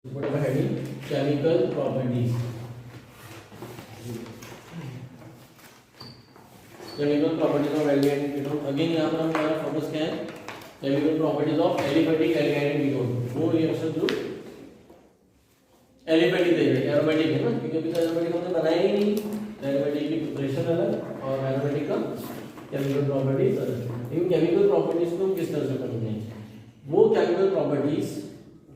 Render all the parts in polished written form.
Put up a heading chemical properties. Chemical properties of aldehyde and ketone. Again यहाँ पर हमारा focus क्या है? Chemical properties of aliphatic aldehyde and ketone. वो reaction जो aliphatic दे रहे हैं, एरोमेटिक है ना, क्योंकि अभी तो एरोमेटिक हमने बनाया ही नहीं। एरोमेटिक की प्रिपरेशन अलग और एरोमेटिक का केमिकल प्रॉपर्टीज अलग। इन केमिकल प्रॉपर्टीज को हम किस तरह से पढ़ेंगे? वो केमिकल प्रॉपर्टीज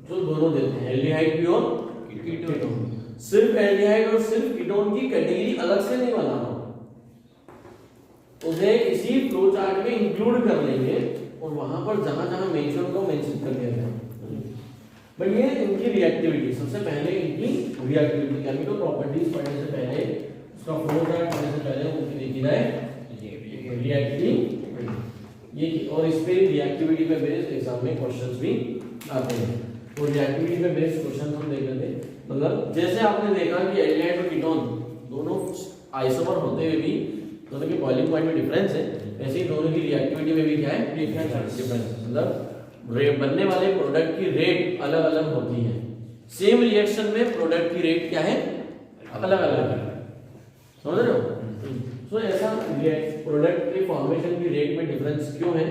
जो दोनों देते हैं, एल्डिहाइड भी और कीटोन। सिर्फ एल्डिहाइड और सिर्फ कीटोन की कैटेगरी अलग से नहीं बनाना, उन्हें इसी फ्लो चार्ट में इंक्लूड कर लेंगे और वहां पर जहां जहां मेंशन होगा मेंशन कर दिया जाएगा। बट ये इनकी रिएक्टिविटी, सबसे पहले इनकी रिएक्टिविटी, केमिकल प्रॉपर्टीज पढ़ने से पहले, उसका फ्लो चार्ट पढ़ने से पहले उनकी देखी जाए रिएक्टिविटी। ये और इस पे रिएक्टिविटी पे बेस्ड एग्जाम में क्वेश्चंस भी आते हैं। तो रिएक्टिविटी पे बेस्ड क्वेश्चन हम देख लेते हैं। मतलब जैसे आपने देखा कि एल्डिहाइड और कीटोन दोनों आइसोमर होते हुए भी दोनों के बॉइलिंग पॉइंट में डिफरेंस है, वैसे ही दोनों की रिएक्टिविटी में भी क्या है? डिफरेंस। मतलब बनने वाले प्रोडक्ट की रेट अलग अलग होती है। सेम रिएक्शन में प्रोडक्ट की रेट क्या है? अलग अलग है। समझ रहे हो? सो ऐसा प्रोडक्ट के फॉर्मेशन की रेट में डिफरेंस क्यों है?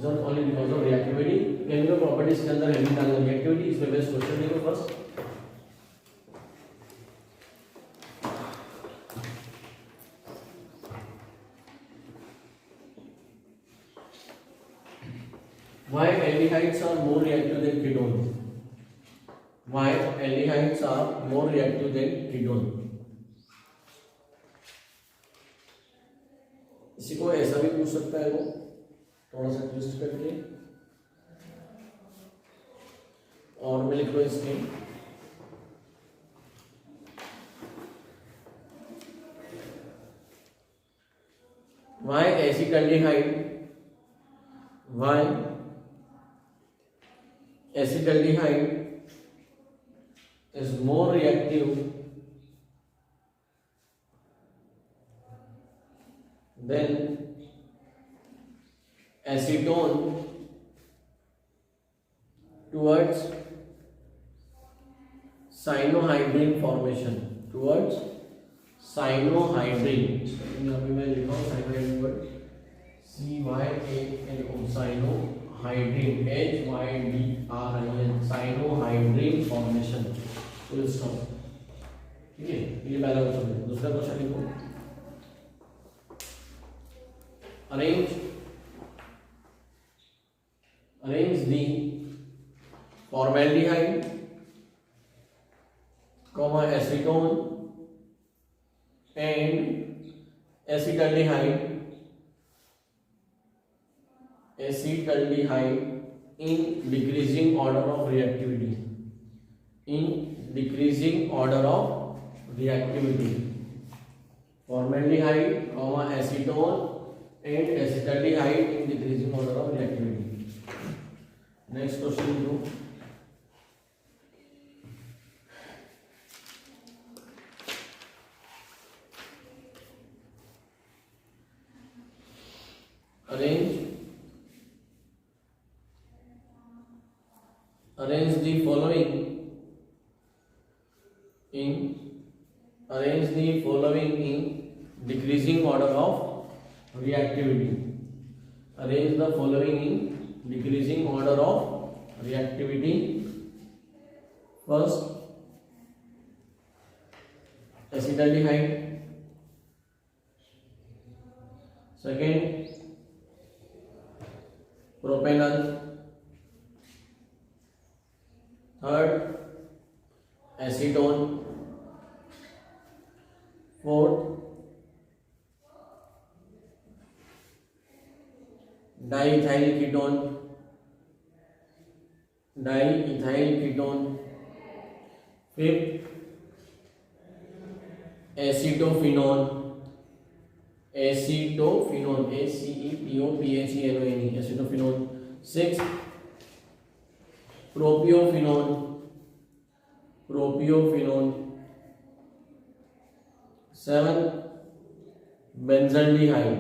Only because of reactivity. Chemical properties के अंदर हेडिंग डालना रिएक्टिविटी। इसमें बेस्ट क्वेश्चन देखो first. Why aldehydes are more reactive than ketone? Why aldehydes are more reactive than ketone? इसी को ऐसा भी पूछ सकता है वो, थोड़ा सा ट्विस्ट करके, और मैं लिख लो इसके why acetaldehyde, why acetaldehyde is more reactive than acetone towards cyanohydrin formation, towards cyanohydrin। यहाँ पे मैं लिखा हूँ cyanohydrin word CYANO, cyanohydrin, HYDRIN, cyanohydrin formation। Full stop. ठीक है, ये पहला क्वेश्चन है। दूसरा क्वेश्चन लिखो, arrange the formaldehyde, acetone and acetaldehyde in decreasing order of reactivity, in decreasing order of reactivity। Formaldehyde, acetone and acetaldehyde in decreasing order of reactivity। Next question do, arrange the following in decreasing order of reactivity। Arrange the following in decreasing order of reactivity। First acetaldehyde, second propanol, third acetone, fourth diethyl ketone, fifth acetophenone, ACETOPHENONE, acetophenone, sixth propionone, seventh benzaldehyde,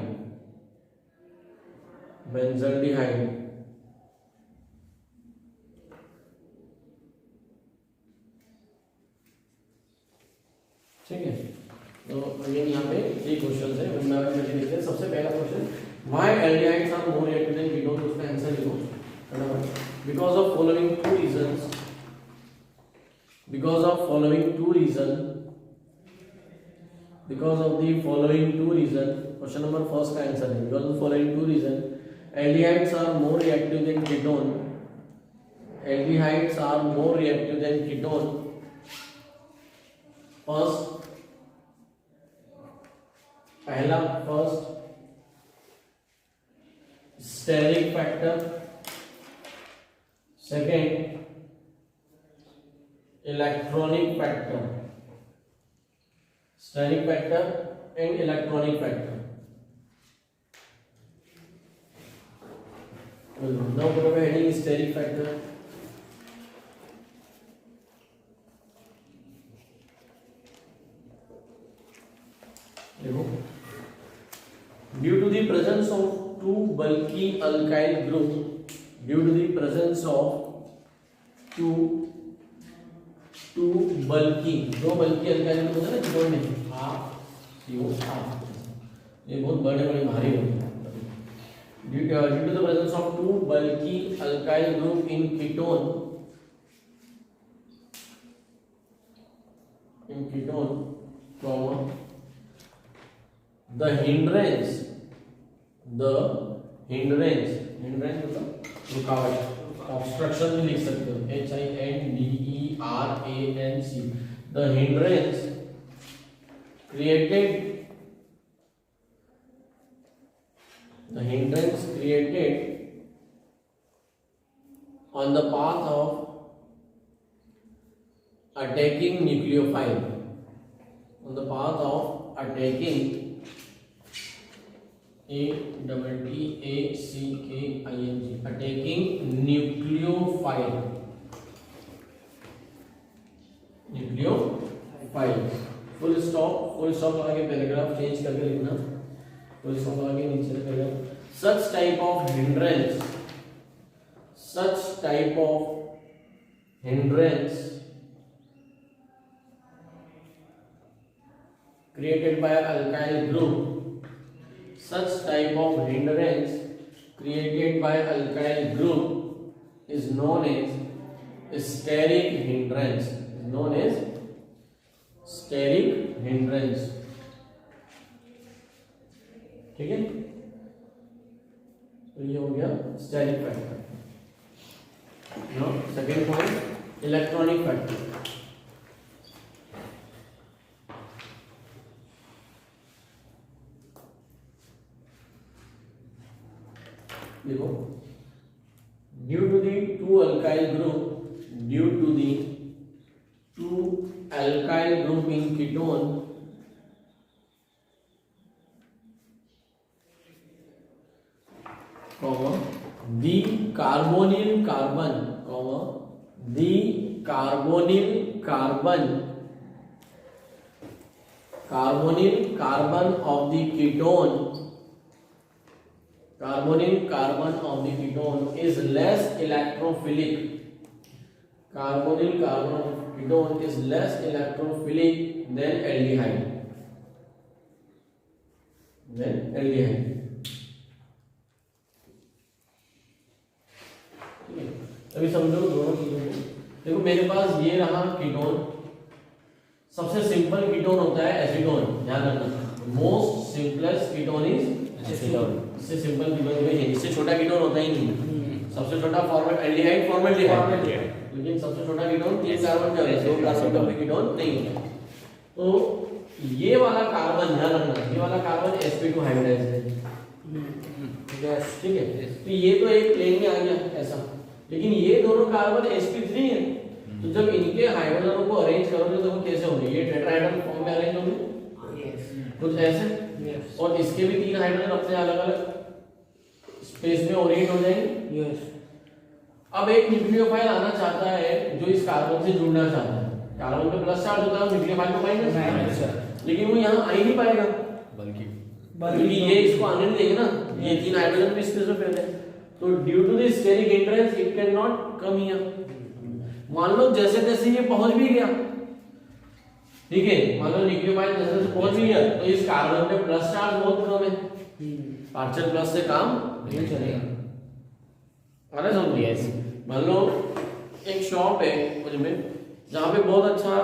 ठीक है। तो again यहाँ पे 3 question है, उनमें देखते हैं। सबसे पहला question, why aldehydes are more reactive than ketone, उसका आंसर लिखो फटाफट। Because of following 2 reasons, because of following 2 reason, because of the following 2 reason, question number first का आंसर है because of following 2 reason, aldehydes are more reactive than ketone, aldehydes are more reactive than ketone. First, पहला first steric factor, second electronic factor, steric factor and electronic factor. now put up a heading steric factor. due to the presence of two bulky alkyl group, due to the presence of two bulky, दो बल्कि alkyl group होते हैं ना ketone में, CO, ये बहुत बड़े बड़े भारी होते हैं। due to the presence of two bulky alkyl group in ketone, the hindrance मतलब रुकावट, ऑब्स्ट्रक्शन भी लिख सकते हो, HINDERANC, the hindrance created on the path of attacking nucleophile, on the path of attacking ATTACKING, attacking nucleophile, full stop लगा के paragraph change करके लिखना, फुल स्टॉप लगा के नीचे paragraph. such type of hindrance created by alkyl group, such type of hindrance created by alkyl group is known as steric hindrance, is known as steric hindrance। ठीक है, तो ये हो गया steric factor. Now second point, electronic factor. देखो, due to the two alkyl group in ketone, the carbonyl carbon of the ketone is less electrophilic. Carbonyl carbon of ketone is less electrophilic than aldehyde. अभी समझो दोनों चीजों को। देखो मेरे पास ये रहा कीटोन, सबसे सिंपल कीटोन होता है एसीटोन, ध्यान रखना। Most simplest ketone is acetone. इससे सिंपल कीटोन कोई है, इससे छोटा कीटोन होता ही नहीं। सबसे छोटा फॉर्मेट एल्डिहाइड फॉर्मेल्डिहाइड, लेकिन सबसे छोटा कीटोन 3 कार्बन का है, 2 कार्बन का कीटोन नहीं होता। तो ये वाला कार्बन ध्यान रखना, ये वाला कार्बन sp2 हाइब्रिडाइज्ड है, ठीक है। तो ये तो एक प्लेन में आ गया ऐसा, लेकिन ये दोनों कार्बन sp3 है। तो जब इनके हाइड्रोजनों को अरेंज करोगे तो वो कैसे होंगे? ये टेट्राहेड्रल फॉर्म में अरेंज होंगे कुछ ऐसे, और इसके भी 3 हाइड्रोजन अपने अलग अलग स्पेस में ओरिएंट हो जाएंगे। अब एक न्यूक्लियोफाइल आना चाहता है जो इस कार्बन से जुड़ना चाहता है, कार्बन पे प्लस चार्ज होता है, न्यूक्लियोफाइल को माइनस, लेकिन वो यहाँ आ ही नहीं पाएगा, बल्कि ये इसको आने नहीं देंगे ना, ये 3 हाइड्रोजन भी स्पेस में फैले। तो due to the steric hindrance it can not come here. मान लो जैसे तैसे ये पहुंच भी गया, ठीक है, मान लो न्यूक्लियोफाइल जैसे से पहुंच गई है तो इस कार्बन पे प्लस चार्ज बहुत कम है, पार्शियल प्लस से काम नहीं चलेगा। अरे समझो, यस, मान लो एक शॉप है कुछ में जहाँ पे बहुत अच्छा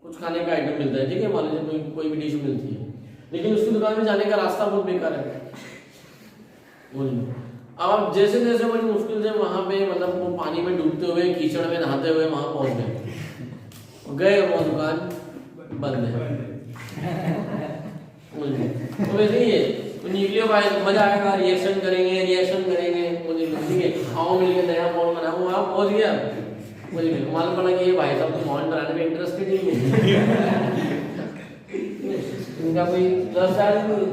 कुछ खाने का आइटम मिलता है, ठीक है, मान लीजिए कोई भी डिश मिलती है, लेकिन उसकी दुकान में जाने का रास्ता बहुत बेकार है। अब जैसे जैसे बड़ी मुश्किल से वहां पे मतलब वो पानी में डूबते हुए कीचड़ में नहाते हुए वहां पहुंच गए वो दुकान बंद है। तो वैसे ही है, तो न्यूक्लियोफाइल मजा आएगा, रिएक्शन करेंगे मुझे ठीक है, आओ मिलके नया बॉन्ड बनाओ, आप पहुंच गया, मुझे मालूम पड़ा कि ये भाई साहब तो बॉन्ड बनाने में इंटरेस्टेड नहीं है, इनका कोई प्लस चार्ज नहीं है।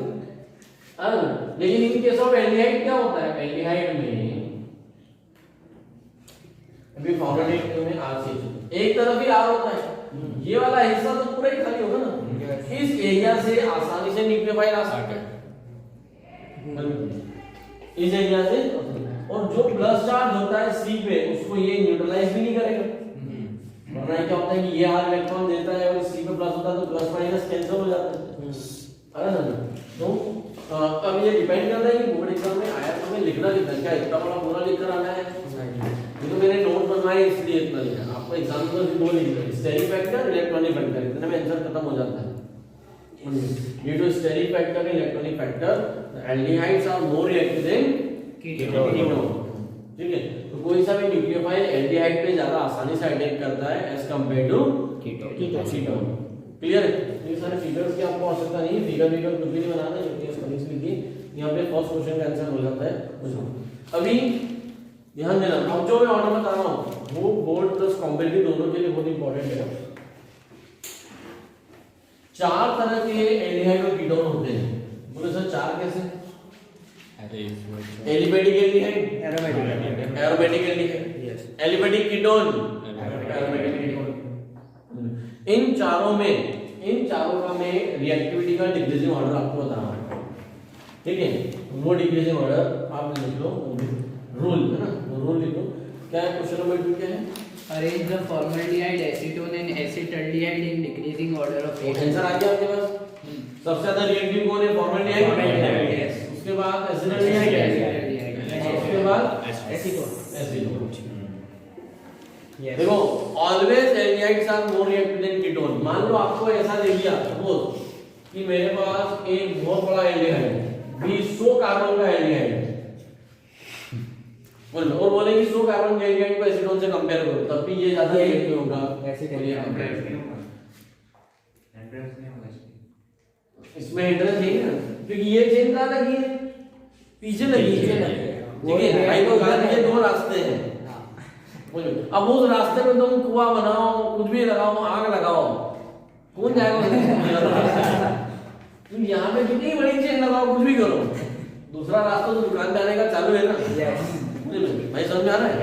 लेकिन इन केस ऑफ एल्डिहाइड क्या होता है, एल्डिहाइड में अभी फॉर्मेट में RCH एक तरफ ही R होता है, ये वाला हिस्सा तो पूरा ही खाली होगा ना, इस एरिया से आसानी से न्यूक्लियोफाइल आ सकता है, इस एरिया से, और जो प्लस चार्ज होता है C पे उसको ये न्यूट्रलाइज भी नहीं करेगा, वरना क्या होता है कि ये R इलेक्ट्रॉन देता है और C पे प्लस होता है तो प्लस माइनस कैंसिल हो जाता है, अरे ना। तो अब ये डिपेंड करता है कि बोर्ड एग्जाम में आया तो हमें लिखना कितना, क्या इतना बड़ा पूरा लिखकर आना है, ये तो मैंने नोट बनवाए इसलिए इतना लिखा, आपको एग्जाम में तो दो लिखना है, स्टेरिक फैक्टर, इलेक्ट्रॉनिक फैक्टर, इतने में आंसर खत्म हो जाता है। Due to steric factor, electronic factor, aldehydes are more reactive than ketone, ठीक है, तो कोई सा भी न्यूक्लियोफाइल एल्डिहाइड पे ज्यादा आसानी से अटैक करता है as compared to ketone. Clear है, ये सारे फिगर्स की आपको आवश्यकता नहीं है, फिगर कुछ भी नहीं बनाना है, क्योंकि इसको लिख लीजिए, यहाँ पे फर्स्ट क्वेश्चन का आंसर हो जाता है। अभी ध्यान देना, अब जो मैं ऑर्डर बता रहा हूँ वो बोर्ड प्लस कॉम्पिटिटिव दोनों के लिए बहुत इंपॉर्टेंट है। 4 तरह के एल्डिहाइड और कीटोन होते हैं, बोले सर 4 कैसे? Aliphatic aldehyde, aromatic aldehyde, aliphatic ketone, aromatic ketone. इन चारों का मैं रिएक्टिविटी का डिक्रीजिंग ऑर्डर आपको बता रहा हूं, ठीक है, वो डिक्रीजिंग ऑर्डर आप लिख लो, रूल है ना, रूल लिख लो। क्या है क्वेश्चन नंबर 2 क्या है? Arrange the formaldehyde, acetone and acetaldehyde in decreasing order of answer आ गया आपके पास। सबसे ज्यादा रिएक्टिव कौन है? फॉर्मल्डिहाइड, यस, उसके बाद एसिटाल्डिहाइड, उसके बाद एसीटोन। देखो always aldehydes are more reactive than ketone. मान लो आपको ऐसा दे दिया सपोज कि मेरे पास एक बहुत बड़ा एल्डिहाइड है, 100 कार्बन का एल्डिहाइड है, और बोले कि 100 कार्बन के एल्डिहाइड को एसीटोन से कंपेयर करो, तब भी ये ज्यादा रिएक्टिव होगा, ऐसे करिए कंपेयर नहीं होगा, इंटरेस्ट नहीं होगा इसमें, इंटरेस्ट नहीं है क्योंकि ये चेन कहां लगी है? पीछे लगी है, ठीक है, भाई तो कहा ये 2 रास्ते हैं, अब उस रास्ते में तुम कुआं बनाओ, कुछ भी लगाओ, आग लगाओ, कौन जाएगा? तुम यहाँ पे कितनी बड़ी चेन लगाओ, कुछ भी करो, दूसरा रास्ता तो दुकान जाने का चालू है ना, भाई समझ में आ रहा है?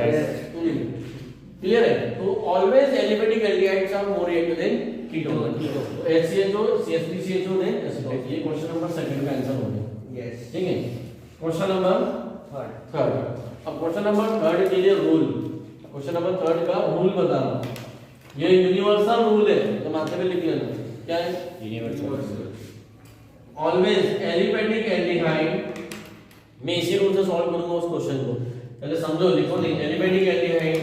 क्लियर है? तो always aliphatic aldehydes are more reactive than ketone, HCHO CH3CHO than acetone. ये क्वेश्चन नंबर 2 का आंसर हो गया, यस, ठीक है। क्वेश्चन नंबर 3, अब क्वेश्चन नंबर 3 के लिए रूल, क्वेश्चन नंबर 3 का रूल बता रहा हूं, ये यूनिवर्सल रूल है, तो माथे पे लिख लेना, क्या है? यूनिवर्सल। ऑलवेज एलिफेटिक एल्डिहाइड, मैं इसी रूल से सॉल्व करूंगा उस क्वेश्चन को, पहले समझो, लिखो नहीं, aliphatic aldehyde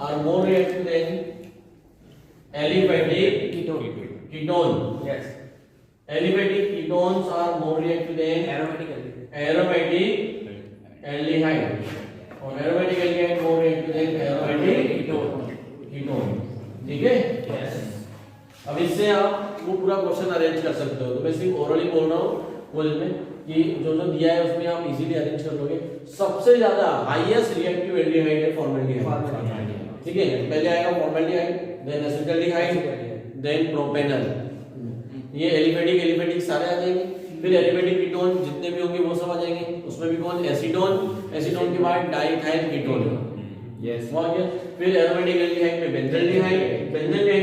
are more reactive than aliphatic ketone, yes, aliphatic ketones are more reactive than aromatic aldehyde, और aromatic aldehyde more reactive than aromatic ketone, ठीक है, यस। अब इससे आप वो पूरा क्वेश्चन अरेंज कर सकते हो, तो मैं सिर्फ ओरली बोल रहा हूं क्वेश्चन में कि जो दिया है उसमें आप इजीली अरेंज कर लोगे। सबसे ज्यादा हाईएस्ट रिएक्टिव एल्डिहाइड है फॉर्मल्डिहाइड, ठीक है, पहले आएगा formaldehyde, then acetaldehyde, then propanol, ये एलिफेटिक सारे आ जाएंगे, फिर एलिफेटिक कीटोन जितने भी होंगे वो सब आ जाएंगे, उसमें भी कौन? एसीटोन के बाद डाइथाइल कीटोन, यस, हो गया। फिर एरोमेटिक एल्डिहाइड में बेंजल्डिहाइड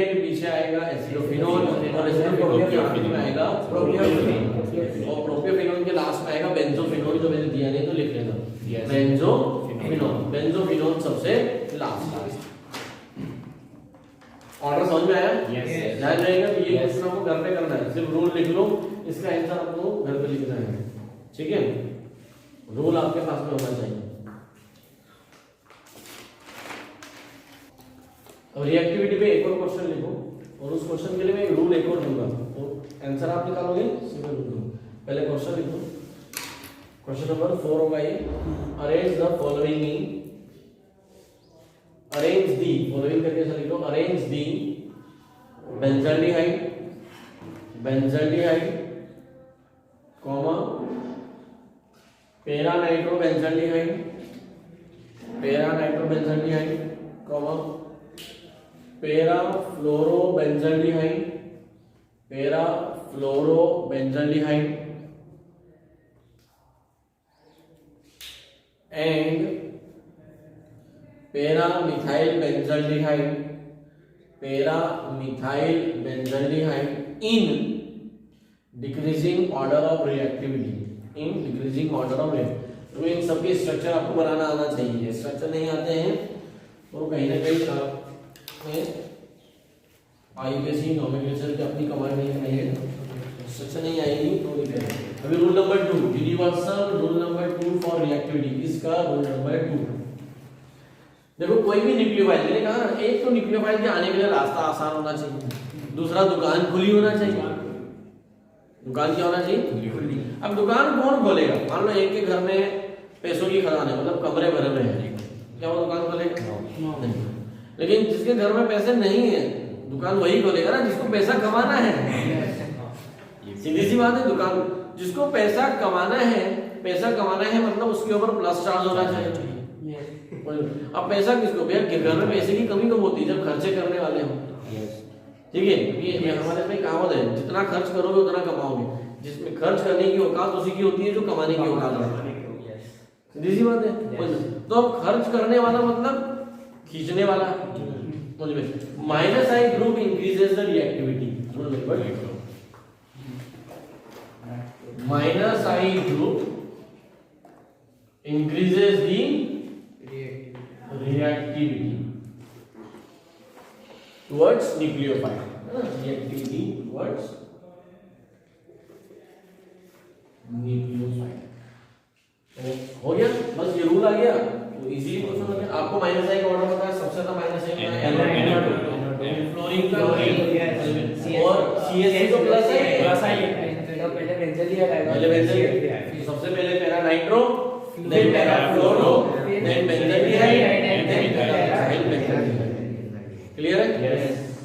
के पीछे आएगा एसिडोफिनोल, और एसिडोफिनोल के आखिर में आएगा प्रोपियोफिनोल, और प्रोपियोफिनोल के लास्ट में आएगा बेंजोफिनोल, जो मैंने दिया नहीं तो लिख लेना, बेंजोफिनोल सबसे लास्ट। ऑर्डर समझ में आया? Yes. ध्यान रहेगा कि ये Yes. क्वेश्चन आपको घर पे करना है, सिर्फ रूल लिख लो, इसका आंसर आपको घर पे लिखना है, ठीक है? रूल आपके पास में होना चाहिए। अब रिएक्टिविटी पे एक और क्वेश्चन लिखो, और उस क्वेश्चन के लिए मैं एक रूल एक और दूंगा, तो आंसर आप निकालोगे सिंपल रूल। पहले क्वेश्चन लिखो, क्वेश्चन नंबर 4 होगा ये, arrange the following in, arrange the, following करके ऐसा लिखो, arrange the benzaldehyde, benzaldehyde comma para nitro benzaldehyde, para nitro benzaldehyde comma para fluoro benzaldehyde, para fluoro benzaldehyde and para methyl benzaldehyde, para methyl benzaldehyde in decreasing order of reactivity, in decreasing order of reactivity. तो इन सबके structure आपको बनाना आना चाहिए, structure नहीं आते हैं तो कहीं ना कहीं में आईपीएससी नोमेनक्लेचर की अपनी कमांड नहीं है, स्ट्रक्चर नहीं आएगी तो दिक्कत। अभी rule number 2, universal rule number 2 for reactivity, इसका रूल नंबर 2। देखो कोई भी न्यूक्लियोफाइल, मैंने कहा ना, एक तो न्यूक्लियोफाइल के आने के लिए रास्ता आसान होना चाहिए, दूसरा दुकान खुली होना चाहिए। दुकान क्या होना चाहिए? खुली। अब दुकान कौन खोलेगा? मान लो एक के घर में पैसों की खदान है, मतलब कमरे भरे हुए हैं, क्या वो दुकान खोलेगा? नहीं। लेकिन जिसके घर में पैसे नहीं है, दुकान वही खोलेगा ना जिसको पैसा कमाना है। सीधी सी बात है, दुकान जिसको पैसा कमाना है मतलब उसके ऊपर प्लस चार्ज होना चाहिए। अब पैसा किसको? भैया घर में पैसे की कमी कब होती है? जब खर्चे करने वाले हो, ठीक है? ये हमारे में कहावत है, जितना खर्च करोगे उतना कमाओगे। जिसमें खर्च करने की औकात उसी की होती है जो कमाने की औकात है। सीधी सी बात है। तो अब खर्च करने वाला मतलब खींचने वाला, minus I group increases the reactivity, minus I group increases the reactivity towards nucleophile, reactivity towards nucleophile। तो हो गया, बस ये रूल आ गया तो इजीली क्वेश्चन हो गया। आपको माइनस आई का ऑर्डर पता है, सबसे ज्यादा माइनस आई फ्लोरीन और CH3 तो प्लस है, पहले बेंजलिया आएगा, पहले बेंजल, सबसे पहले para nitro, then para fluoro, then benzaldehyde, and then methyl benzaldehyde. Clear है? Yes.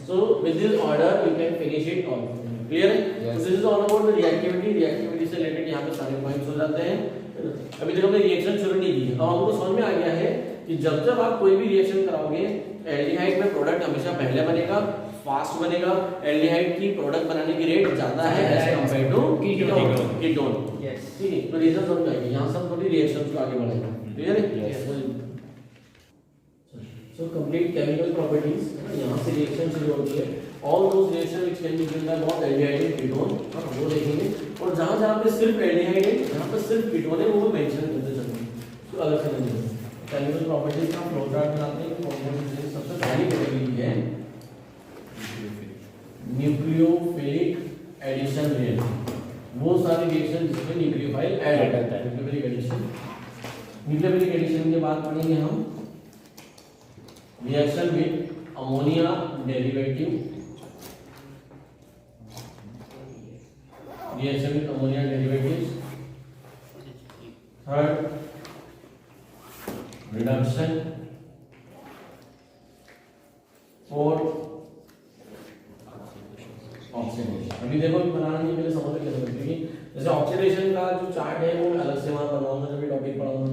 So with this order you can finish it all. Clear है? Yes. So this is all about the reactivity, reactivity से related यहाँ पे सारे points हो जाते हैं। अभी तक हमने रिएक्शन शुरू नहीं की, अब हमको समझ में आ गया है कि जब जब आप कोई भी रिएक्शन कराओगे, एल्डिहाइड में प्रोडक्ट हमेशा पहले बनेगा, फास्ट बनेगा। एल्डिहाइड की प्रोडक्ट बनाने की रेट ज्यादा है as compared to ketone. Yes, ठीक है, तो रीजन समझ आएगी। यहाँ सब थोड़ी रिएक्शंस को आगे बढ़ाएंगे। क्लियर है? सो कंप्लीट केमिकल प्रॉपर्टीज, यहाँ से रिएक्शन शुरू होती है। All those reaction which can be given by both aldehyde and ketone, वो देखेंगे। और जहाँ जहाँ पे सिर्फ एल्डिहाइड है, जहाँ पे सिर्फ कीटोन है, वो मेंशन करते चलेंगे, तो अलग से नहीं। केमिकल प्रॉपर्टीज का फ्लो चार्ट बनाते हैं। कंपाउंड सबसे पहली कैटेगरी है न्यूक्लियोफिलिक एडिशन रिएक्शन। वो सारी रिएक्शन जिसमें न्यूक्लियोफाइल ऐड करता है, न्यूक्लियोफिलिक एडिशन। न्यूक्लियोफिलिक एडिशन के बाद पढ़ेंगे हम reaction with ammonia derivative, reaction with ammonia derivatives. Third reduction. Fourth oxidation. अभी देखो बनाने के लिए समझ में कैसे बनती है। जैसे ऑक्सीडेशन का जो चार्ट है वो अलग से वहां बनाऊंगा जब टॉपिक पढ़ाऊंगा।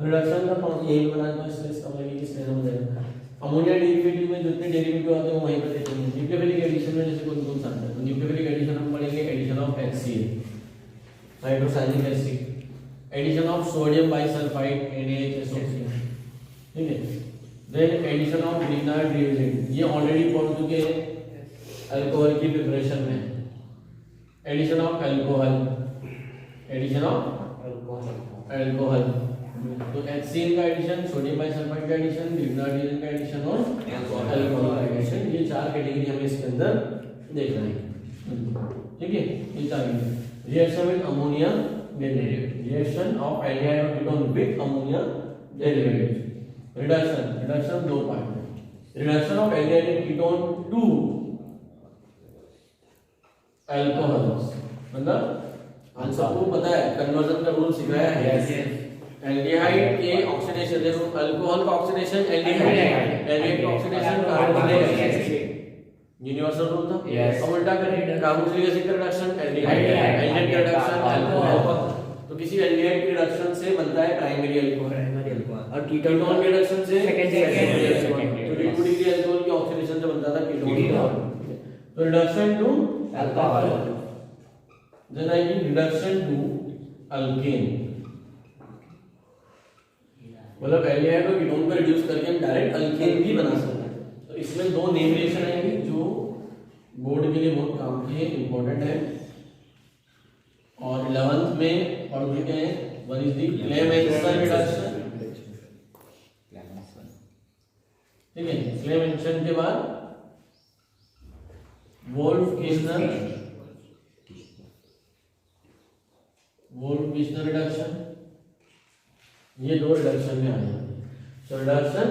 रिडक्शन का तो यही बना दो, इसलिए इसका मतलब किसने समझ आएगा। अमोनिया डेरिवेटिव में जितने डेरिवेटिव आते हैं वो वहीं पर देते हैं। न्यूक्लियोफिलिक एडिशन में जैसे कौन कौन सा आता है, तो न्यूक्लियोफिलिक एडिशन हम पढ़ेंगे addition of HCl hydrocyanic acid, addition of sodium bisulphide NaHSO3, ठीक है। Then addition of Grignard reagent, ये ऑलरेडी पढ़ चुके हैं अल्कोहल की प्रिपरेशन में। Addition of alcohol, addition of alcohol, तो HCl का एडिशन, सोडियम बाइसल्फाइड का एडिशन, ग्रिग्नार्डिन का एडिशन और अल्कोहल का एडिशन, ये चार कैटेगरी हमें इसके अंदर देखना है। ठीक है, ये चार reaction with ammonia derivative, reaction of aldehyde और ketone with ammonia derivative. Reduction दो पार्ट में, reduction of aldehyde and ketone to alcohols, मतलब हम सबको पता है कन्वर्जन का रूल सिखाया है। एल्डिहाइड के ऑक्सीडेशन, देखो अल्कोहल का ऑक्सीडेशन एल्डिहाइड, एल्डिहाइड का oxidation carboxylic acid, universal rule था। अब उल्टा करें, कार्बोक्सिलिक एसिड का रिडक्शन एल्डिहाइड, एल्डिहाइड का रिडक्शन अल्कोहल। तो किसी एल्डिहाइड के रिडक्शन से बनता है प्राइमरी अल्कोहल और कीटोन के रिडक्शन से सेकेंडरी अल्कोहल। तो लिक्विड डिग्री अल्कोहल के ऑक्सीडेशन से बनता था कीटोन। तो reduction to alcohol, then I mean reduction to alkane, मतलब एल्डिहाइड और कीटोन को रिड्यूस करके हम डायरेक्ट अल्केन भी बना सकते हैं। तो इसमें दो नेम रिएक्शन आएंगे जो बोर्ड के लिए बहुत काम की है, इंपॉर्टेंट है। और 11th में पढ़ चुके हैं, one is the Clemmensen reduction. ठीक है, क्लेमेंसन के बाद वोल्फ-किर्चनर रिडक्शन, ये दो रिडक्शन में आ जाते हैं। तो रिडक्शन,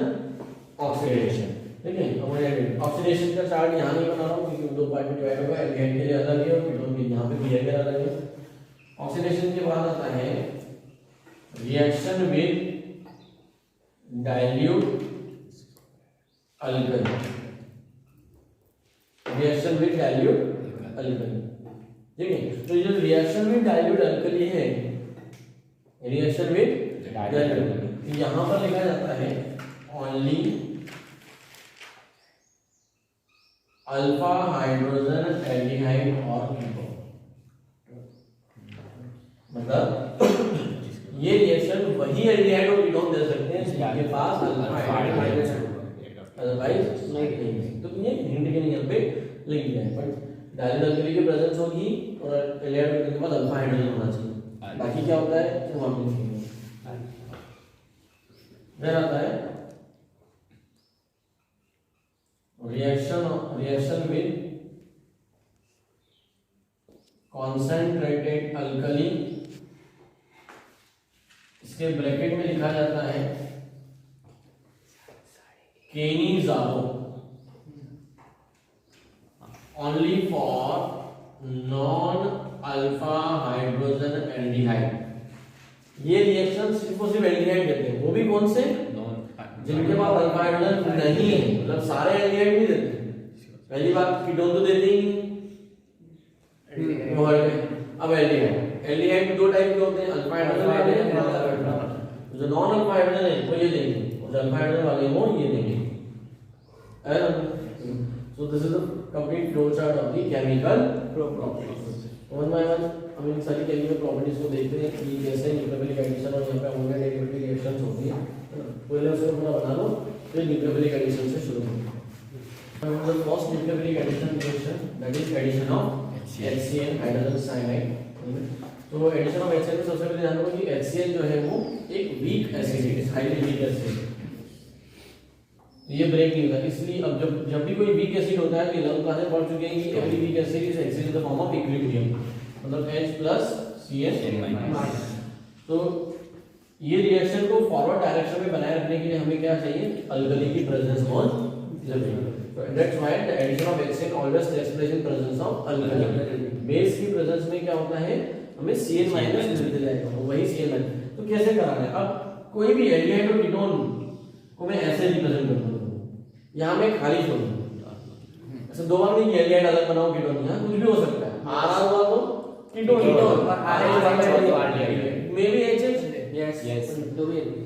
ऑक्सीडेशन। ठीक है, अब ऑक्सीडेशन का चार्ट यहाँ नहीं बना रहा हूँ क्योंकि दो पार्ट में डिवाइड होगा, एल्डिहाइड के लिए अलग है और कीटोन के यहाँ पे बिहेवियर अलग है। ऑक्सीडेशन के बाद आता है reaction with dilute alkali, reaction with dilute alkali. ठीक है, तो ये जो रिएक्शन विद डाइल्यूट अल्कली है, रिएक्शन विद डाइल्यूट, यहाँ पर लिखा जाता है ओनली अल्फा हाइड्रोजन एल्डिहाइड और कीटोन। मतलब ये रिएक्शन वही एल्डिहाइड और कीटोन दे सकते हैं जिनके पास अल्फा हाइड्रोजन, अदरवाइज नहीं। तो ये हिंट के नियम पे लिख दिया है, बट डाइल्यूट अल्कली की प्रेजेंस होगी और एल्डिहाइड के बाद अल्फा हाइड्रोजन होना चाहिए। बाकी क्या होता है तो हम लिखेंगे। फिर आता है रिएक्शन विद कॉन्सेंट्रेटेड अल्कली, इसके ब्रैकेट में लिखा जाता है Cannizzaro, only for non alpha hydrogen aldehyde. ये रिएक्शन सिर्फ और सिर्फ एल्डिहाइड देते हैं, वो भी कौन से, जिनके पास अल्फा हाइड्रोजन नहीं है, मतलब सारे एल्डिहाइड नहीं देते। पहली बात कीटोन तो देते ही नहीं। अब एल्डिहाइड दो टाइप के होते हैं, अल्फा हाइड्रोजन वाले, जो नॉन अल्फा हाइड्रोजन है वो ये देंगे, और जो अल्फा हाइड्रोजन वाले वो ये देंगे। So this is the complete flow chart of the chemical properties. One by one हम इन सारी केमिकल प्रॉपर्टीज को देखते हैं कि कैसे न्यूक्लियोफिलिक एडिशन और यहाँ पे अमोनिया डेरिवेटिव रिएक्शंस होती है। पहले उसको थोड़ा बना लो, फिर न्यूक्लियोफिलिक एडिशन से शुरू करें। The first nucleophilic addition reaction, that is addition of HCl hydrogen cyanide. तो एडिशन ऑफ HCl में सबसे पहले ध्यान रखो कि HCl जो है वो एक वीक एसिड है, हाईली वीक एसिड। ये ब्रेक नहीं होता, इसलिए अब जब भी कोई वीक एसिड होता है, 11th क्लास में पढ़ चुके हैं कि every weak acid is exist in the form of equilibrium, मतलब H+CN-। तो ये रिएक्शन को फॉरवर्ड डायरेक्शन में बनाए रखने के लिए हमें क्या चाहिए, अल्कली की प्रेजेंस होनी चाहिए। So that's why the addition of HCl always takes place in presence of alkali। Base की प्रेजेंस में क्या होता है, हमें Cl- मिलते जाएगा, वही Cl-। तो कैसे कराना है, अब कोई भी एल्डिहाइड और कीटोन को मैं ऐसे रिप्रेजेंट करता हूँ, यहाँ मैं खाली छोड़ दूँ, ऐसे दो बार नहीं कि एल्डिहाइड अलग बनाओ कीटोन, यहाँ कुछ भी हो सकता है, आर हुआ तो ketone may be HH। Yes,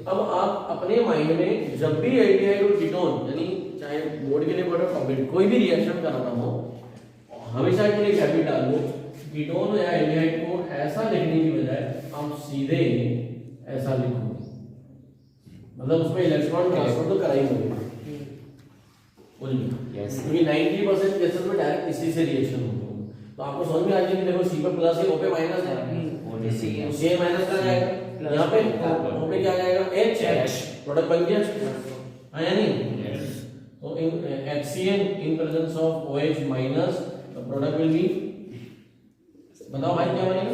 अब आप अपने माइंड में जब भी एल्डिहाइड और कीटोन, यानी चाहे बोर्ड के लिए बोर्ड कंप्लीट कोई भी रिएक्शन कराना हो, हमेशा के लिए कैपिटल डालो, कीटोन या एल्डिहाइड को ऐसा लिखने की बजाय आप सीधे ऐसा लिखो, मतलब उसमें इलेक्ट्रॉन ट्रांसफर तो करा ही होगा। क्योंकि 90% केसेस में डायरेक्ट इसी से रिएक्शन होगा। तो आपको समझ में आ जाएगी, देखो C पे प्लस है, O पे माइनस है, Cl माइनस का जाएगा, यहाँ पे क्या आ जाएगा H, प्रोडक्ट बन गया हाँ या नहीं? तो इन HCl in presence of OH minus the product will be, बताओ भाई क्या बनेगा?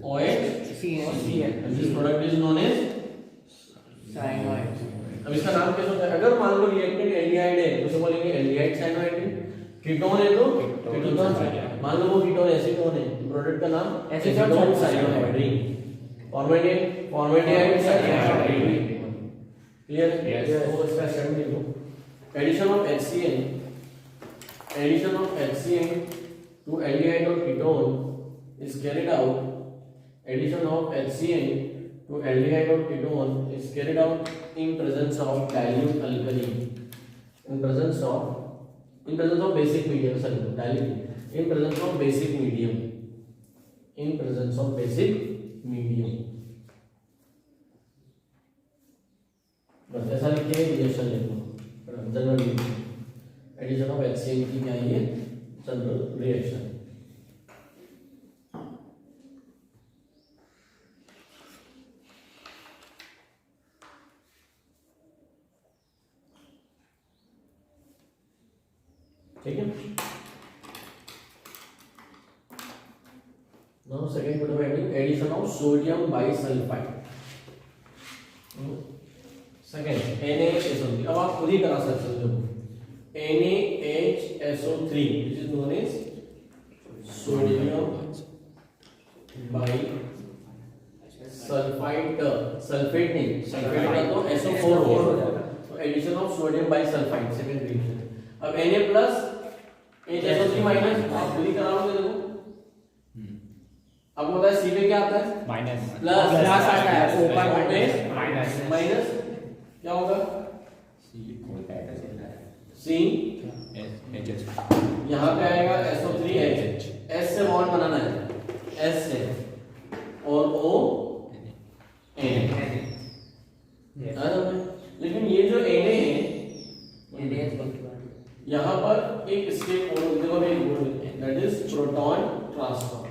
OH CN and this product is known as साइनोइड। अब इसका नाम कैसे होता है? अगर मान लो रिएक्टेंट एल्डिहाइड है तो उसे बोलेंगे एल्डिहाइड साइनोइड, कीटोन है तो कीटोन, मान लो वो कीटोन एसीटोन है तो प्रोडक्ट का नाम acetone cyanohydrin, formaldehyde cyanohydrin. Clear? तो इसका स्टेटमेंट लिखो, addition of HCl to aldehyde or ketone is carried out, addition of HCl to aldehyde or ketone is carried out in presence of dilute alkali, in presence of basic medium, sorry dilute, in presence of basic medium, बस ऐसा लिखिए, reaction लिखो general reaction, addition of HCl की क्या है ये general reaction. ठीक है, नाउ सेकंड पॉइंट है addition of sodium bisulphide. Second NaHSO3, अब आप खुद ही करा सकते हो, NaHSO3 which is known as sodium bisulphide, sulphate नहीं, सल्फेट का तो SO4 होगा, तो addition of sodium bisulphide second reaction. अब Na प्लस HSO3 माइनस, आप खुद ही कराओगे, देखो आपको पता है C पे क्या आता है माइनस, प्लस प्लस आता है, ऊपर में माइनस माइनस, क्या होगा C, यहाँ पे आएगा SO3H, S से बॉन्ड बनाना है, S से और O N, लेकिन ये जो Na है यहाँ पर एक स्टेप और देखो मैं board that is proton transfer.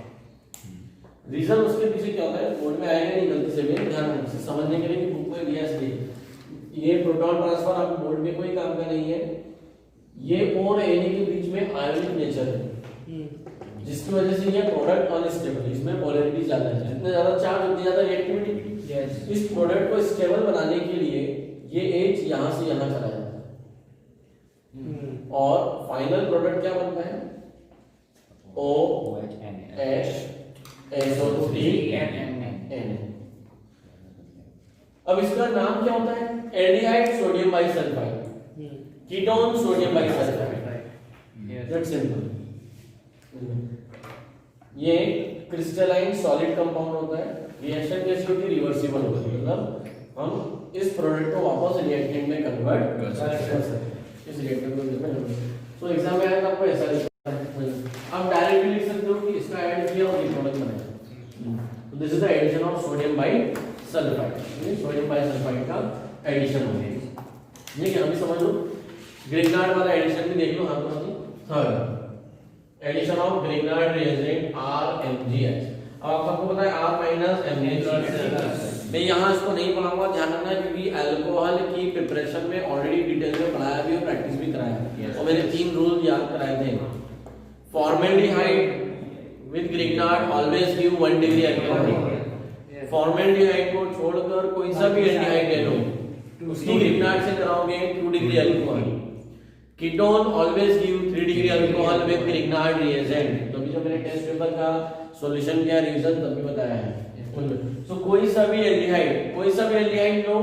Reason उसके पीछे क्या होता है बोर्ड में आएगा नहीं गलती से भी, ध्यान से समझने के लिए कि बुक में दिया है ये प्रोटॉन ट्रांसफर आपको बोर्ड में कोई काम का नहीं है, ये और Na के बीच में आयोनिक नेचर है जिसकी वजह से ये प्रोडक्ट अनस्टेबल, इसमें पोलैरिटी ज्यादा है, जितने ज्यादा चार्ज उतनी ज्यादा रिएक्टिविटी। इस प्रोडक्ट को स्टेबल बनाने के लिए ये H यहां से यहां चला जाता है और फाइनल प्रोडक्ट क्या बनता है OH SO3N। अब इसका नाम क्या होता है aldehyde sodium bisulphide, ketone sodium bisulphide, that's simple. ये क्रिस्टलाइन सॉलिड कंपाउंड होता है, रिएक्शन कैसी होती है रिवर्सिबल होती है, मतलब हम इस प्रोडक्ट को वापस रिएक्टेंट में कन्वर्ट कर सकते हैं, इस रिएक्टेंट में। सो एग्जाम में आएगा आपको ऐसा लिखना है, आप डायरेक्टली लिख सकते हो कि इसका ऐड किया और ये प्रोडक्ट बनाया। तो this is the addition of sodium bisulphide, sodium bisulphide का एडिशन हो गया। ये क्या अभी समझ लो, ग्रिग्नार्ड वाला एडिशन भी देख लो, हां तो third edition of Grignard reagent RMgH। अब आपको पता है R MgH, मैं यहां इसको नहीं पढ़ाऊंगा, ध्यान रखना क्योंकि अल्कोहल की प्रिपरेशन में ऑलरेडी डिटेल में पढ़ाया भी और प्रैक्टिस भी कराया है, और मैंने 3 रूल याद कराए थे। Formaldehyde with Grignard always give 1 degree alcohol, formaldehyde को छोड़कर कोई सा भी एल्डिहाइड ले लो उसकी ग्रिग्नार्ड से कराओगे 2 degree alcohol. Ketone always give 3 degree alcohol with Grignard reagent, तो भी जब मैंने टेस्ट पेपर का सॉल्यूशन किया रीजन तब भी बताया है। सो कोई सा भी एल्डिहाइड लो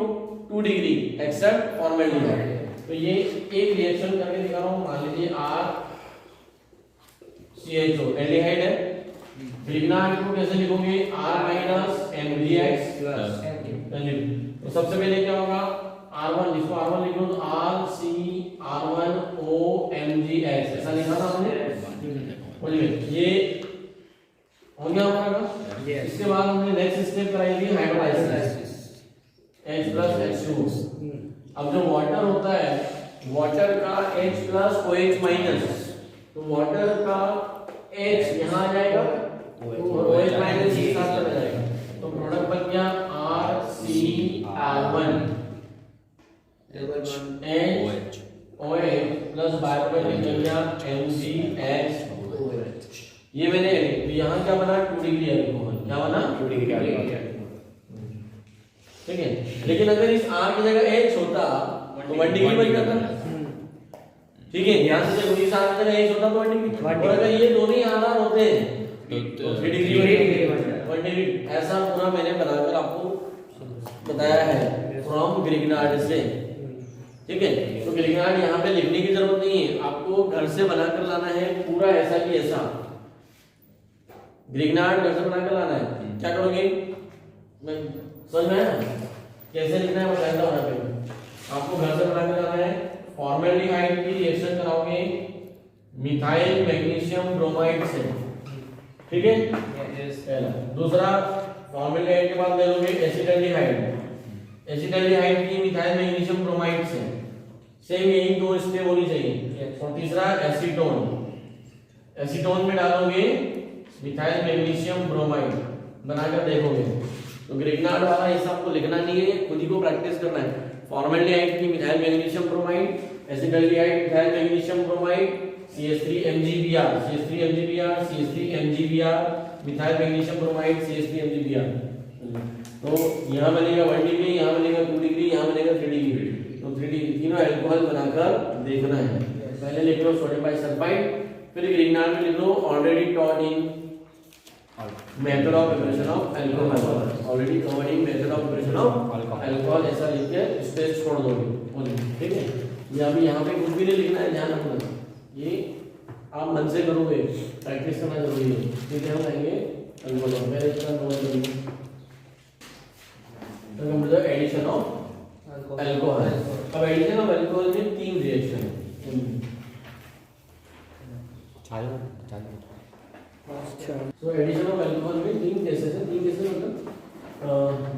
2 डिग्री एक्सेप्ट फॉर्मेल्डिहाइड। तो ये एक रिएक्शन करके दिखा रहा हूं, मान लीजिए RCHO एल्डिहाइड है, ग्रिग्नार्ड को कैसे लिखोगे R MgX प्लस, तो सबसे पहले क्या होगा R1, इसको R1 लिख लो तो RCR1OMgX ऐसा लिखा था हमने, बोलिए ये हो गया हमारा का। इसके बाद हमने नेक्स्ट स्टेप कराई थी हाइड्रोलाइसिस H+H2। अब जो वाटर होता है, वाटर का H+OH-, तो वाटर का H यहां आ जाएगा और OH- के साथ चला जाएगा, तो प्रोडक्ट बन गया RCR1 OH प्लस बायोकेमिकल बन गया MgHOH। ये मैंने यहाँ क्या बना 2 डिग्री अल्कोहल, क्या बना 2 डिग्री अल्कोहल, ठीक है। लेकिन अगर इस R की जगह H होता तो 1 डिग्री बन जाता, ठीक है। यहाँ से जब इस R की जगह H होता तो 1 डिग्री, और अगर ये दोनों ही R होते तो 3 डिग्री बन जाता, 1 डिग्री। ऐसा पूरा मैंने बनाकर आपको बताया है फ्रॉम ग्रिग्नार्ड से, ठीक है। तो ग्रिग्नार्ड यहाँ पे लिखने की जरूरत नहीं है, आपको घर से बनाकर लाना है पूरा ऐसा की ऐसा। ग्रिग्नार्ड घर से बनाकर लाना है, क्या करोगे मैं समझ में आया कैसे लिखना है बताया था वहां पे। आपको घर से बनाकर लाना है, फॉर्मेल्डिहाइड की रिएक्शन कराओगे मिथाइल मैग्नीशियम ब्रोमाइड से, ठीक है। पहला। दूसरा फॉर्मेल्डिहाइड के बाद ले लोगे एसिटाल्डिहाइड, एसिटाल्डिहाइड की मिथाइल मैग्नीशियम ब्रोमाइड से, सेम यही 2 स्टेप होनी चाहिए। और तीसरा एसीटोन, एसीटोन में डालोगे मिथाइल मैग्नीशियम ब्रोमाइड, बनाकर देखोगे। तो ग्रिग्नार्ड वाला हिस्सा आपको लिखना नहीं है, खुद ही को प्रैक्टिस करना है। फॉर्मेल्डिहाइड की methyl magnesium bromide, acetaldehyde methyl magnesium bromide, CH3MgBr, CH3MgBr, CH3MgBr, methyl magnesium bromide, CH3MgBr। तो यहाँ बनेगा 1 डिग्री, यहाँ बनेगा 2 डिग्री, यहाँ बनेगा 3 डिग्री। तो 3 डिग्री तीनों अल्कोहल बनाकर देखना है। पहले लिख लो सोडियम बाइसल्फाइड, फिर ग्रिग्नार्ड में लिख लो already taught in method of preparation of alcohol, already covered in method of preparation of alcohol, ऐसा लिख के स्पेस छोड़ दोगे, ठीक है। ये अभी यहाँ पे कुछ भी नहीं लिखना है, ध्यान रखना, ये आप मन से करोगे, प्रैक्टिस करना जरूरी है, ठीक है। हम आएंगे अल्कोहल, पहले इसका नोट करेंगे तो एडिशन ऑफ अल्कोहल। अब एडिशन ऑफ अल्कोहल में 3 रिएक्शन है। तो एडिशन ऑफ अल्कोहल में 3 केसेस है। 3 केसेस मतलब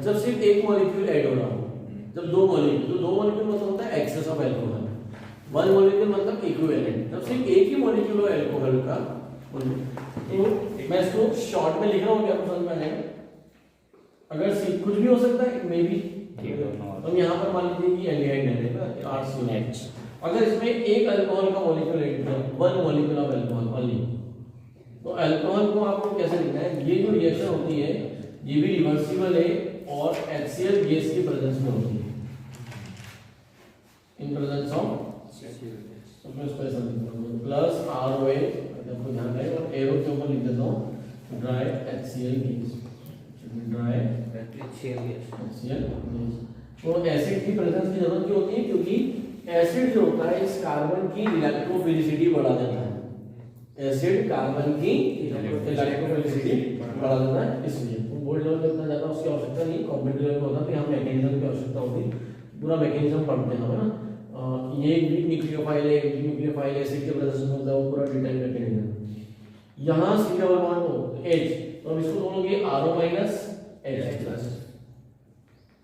जब सिर्फ एक मॉलिक्यूल ऐड हो रहा हो, जब 2 मॉलिक्यूल, तो 2 मॉलिक्यूल मतलब होता है एक्सेस ऑफ अल्कोहल, 1 मॉलिक्यूल मतलब इक्विवेलेंट। जब सिर्फ एक ही मॉलिक्यूल हो अल्कोहल का, तो मैं इसको शॉर्ट में लिख रहा हूँ, क्या समझ में आएगा। अगर कुछ भी हो सकता है, मे बी हम यहाँ पर मान लीजिए कि एल्डिहाइड ले लेंगे RCOH। अगर इसमें एक अल्कोहल का मॉलिक्यूल ऐड किया, 1 मॉलिक्यूल ऑफ अल्कोहल ओनली, तो अल्कोहल को आपको कैसे लिखना है, ये जो रिएक्शन होती है ये भी रिवर्सिबल है और HCl गैस की प्रेजेंस में होती है, इन presence of special plus ROH, आपको ध्यान रहे, और एरो के ऊपर लिख देता हूँ dry HCl gas, dry HCl gas. तो एसिड की प्रेजेंस की जरूरत क्यों होती है, क्योंकि एसिड जो होता है इस कार्बन की इलेक्ट्रोफिलिसिटी बढ़ा देता है, एसिड कार्बन की इलेक्ट्रोफिलिसिटी बढ़ा देता है, इसलिए तो बोल्ड लेवल पे इतना ज्यादा उसकी आवश्यकता नहीं, कॉम्प्लेक्स लेवल पे होता है तो यहाँ मैकेनिज्म की आवश्यकता होती है, पूरा मैकेनिज्म पढ़ते हैं, है ना। ये न्यूक्लियोफाइल है, न्यूक्लियोफाइल एसिड के प्रेजेंस में होता है, वो पूरा डिटेल मैकेनिज्म। यहाँ C डबल बॉन्ड हो H, तो हम इसको बोलोगे RO माइनस H प्लस।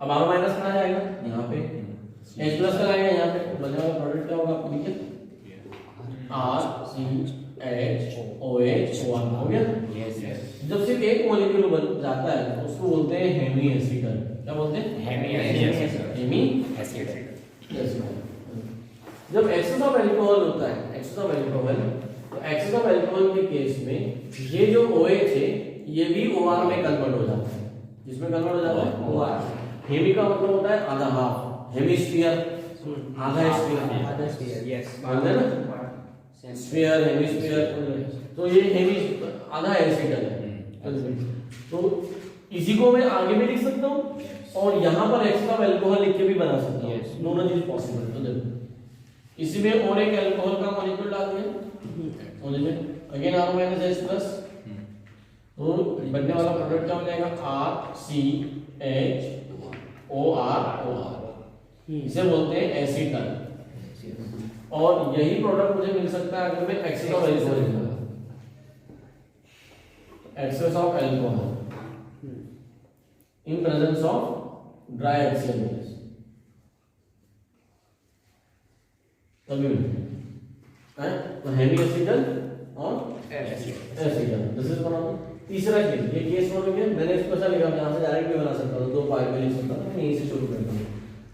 अब RO माइनस कहाँ जाएगा, यहाँ पे, H प्लस का आएगा यहाँ पे, बनने वाला प्रोडक्ट क्या होगा आपको लिखिए RCHOH1 हो गया। जब सिर्फ एक मॉलिक्यूल बन जाता है तो उसको बोलते हैं हेमी एसिडल, क्या बोलते हैं, हेमी एसिडल। जब एक्सेस ऑफ अल्कोहल होता है, एक्सेस ऑफ अल्कोहल, तो एक्सेस ऑफ अल्कोहल के केस में ये जो OH है ये भी OR में कन्वर्ट हो जाता है, जिसमें कन्वर्ट हो जाता है OR। हेमी का मतलब होता है आधा, हाफ, हेमिस्फीयर आधा स्फीयर, यस समझ ना, स्फीयर हेमिस्फीयर, तो ये हेमी आधा एसिडल है। तो इसी को मैं आगे भी लिख सकता हूँ और यहाँ पर एक्स्ट्रा अल्कोहल लिख के भी बना सकता हूँ, दोनों चीज पॉसिबल। तो देखो इसी में और एक अल्कोहल का मॉलिक्यूल डाल दिया, again R minus H plus, तो बनने वाला प्रोडक्ट क्या हो जाएगा RCHOR, इसे बोलते हैं एसीटल। और यही प्रोडक्ट मुझे मिल सकता है अगर मैं excess of alcohol, excess of alcohol in presence of dry HCl gas, तभी मिलते हैं। तो हेमी एसिटल और acetal, this is one of तीसरा केस, ये केस हो गया। मैंने इसको ऐसा लिखा, यहाँ से डायरेक्ट भी बना सकता था, 2 पार्ट में लिख सकता था, मैं यहीं से शुरू करता हूँ।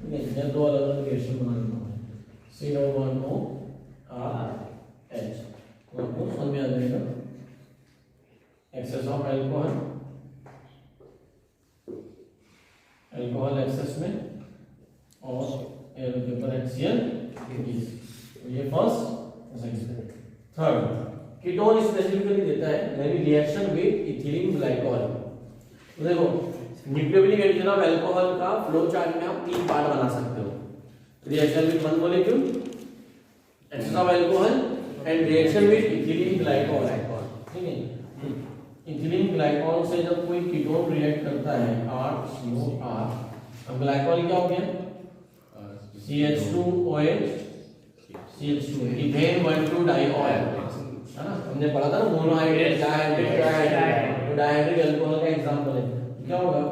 ठीक है, मैं 2 अलग अलग रिएक्शन बना लेता हूँ। CH2ORH तो आपको समझ में आ जाएगा। Excess of alcohol, alcohol excess में और एयर पेपर HCl, ये फर्स्ट। थर्ड, कीटोन स्पेसिफिकली देता है यानी रिएक्शन विद इथिलीन ग्लाइकॉल। तो देखो न्यूक्लियोफिलिक एडिशन ऑफ अल्कोहल का फ्लो चार्ट में आप 3 पार्ट बना सकते हो। Reaction with one molecule, excess of alcohol and reaction with ethylene glycol. ठीक है, इथिलीन ग्लाइकॉल से जब कोई कीटोन रिएक्ट करता है RCOR, अब ग्लाइकॉल क्या हो गया? CH2OH CH2 इथेन 1,2 डाइऑल, है ना, हमने पढ़ा था ना, मोनोहाइड्रेट डायहाइड्रेट डायहाइड्रिक अल्कोहल का एग्जांपल है। क्या होगा?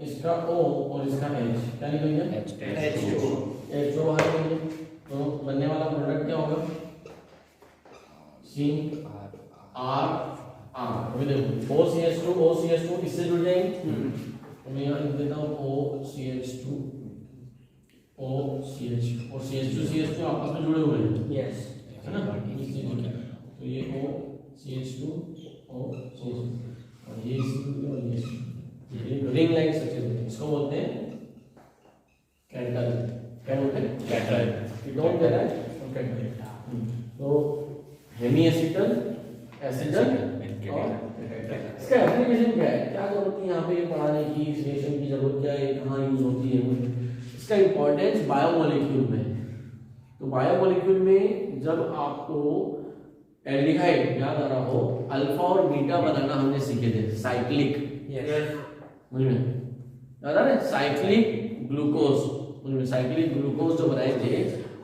इसका O और इसका H, क्या लिखेंगे? H2O बाहर निकलेंगे, तो बनने वाला प्रोडक्ट क्या होगा? CR। अभी देखो OCH2 OCH2 इससे जुड़ जाएंगे, तो मैं यहाँ लिख देता हूँ OCH2 OCH2 और CH2 आपस में जुड़े हुए हैं, यस, है ना। तो ये OCH2 OCH2 और ये रिंग लाइक स्ट्रक्चर, इसको बोलते हैं कैटल। क्या बोलते हैं? कैटल। कीटोन दे रहा है और कैटल। तो हेमी एसिटल, एसिटल और इसका एप्लीकेशन क्या है, क्या जरूरत है यहाँ पे ये पढ़ाने की, इस रिएक्शन की जरूरत क्या है, कहाँ यूज होती है? इसका इंपॉर्टेंस बायोमोलिक्यूल में है। तो बायोमोलिक्यूल में जब आपको एल्डिहाइड याद आ रहा हो, अल्फा और बीटा बनाना हमने सीखे थे, साइक्लिक, समझ में याद आ रहा है? साइक्लिक ग्लूकोज, साइक्लिक ग्लूकोज जो बनाए थे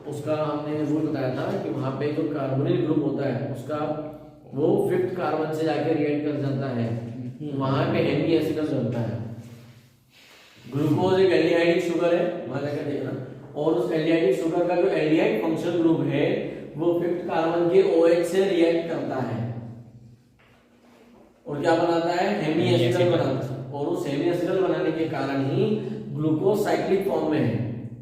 उसका हमने रूल बताया था कि वहां पे जो कार्बोनिल ग्रुप होता है उसका वो 5th कार्बन से जाके रिएक्ट कर जाता है, वहां पे हेमी एसिडल बनता है। ग्लूकोज एक एल्डिहाइडिक शुगर है, वहां जाकर देखना, और उस एल्डिहाइडिक शुगर का जो एल्डिहाइड फंक्शनल ग्रुप है वो 5th कार्बन के OH से रिएक्ट करता है और क्या बनाता है? हेमी एसिडल बनाता है। और उस हेमी एसिडल बनाने के कारण ही ग्लूकोज साइक्लिक फॉर्म में है।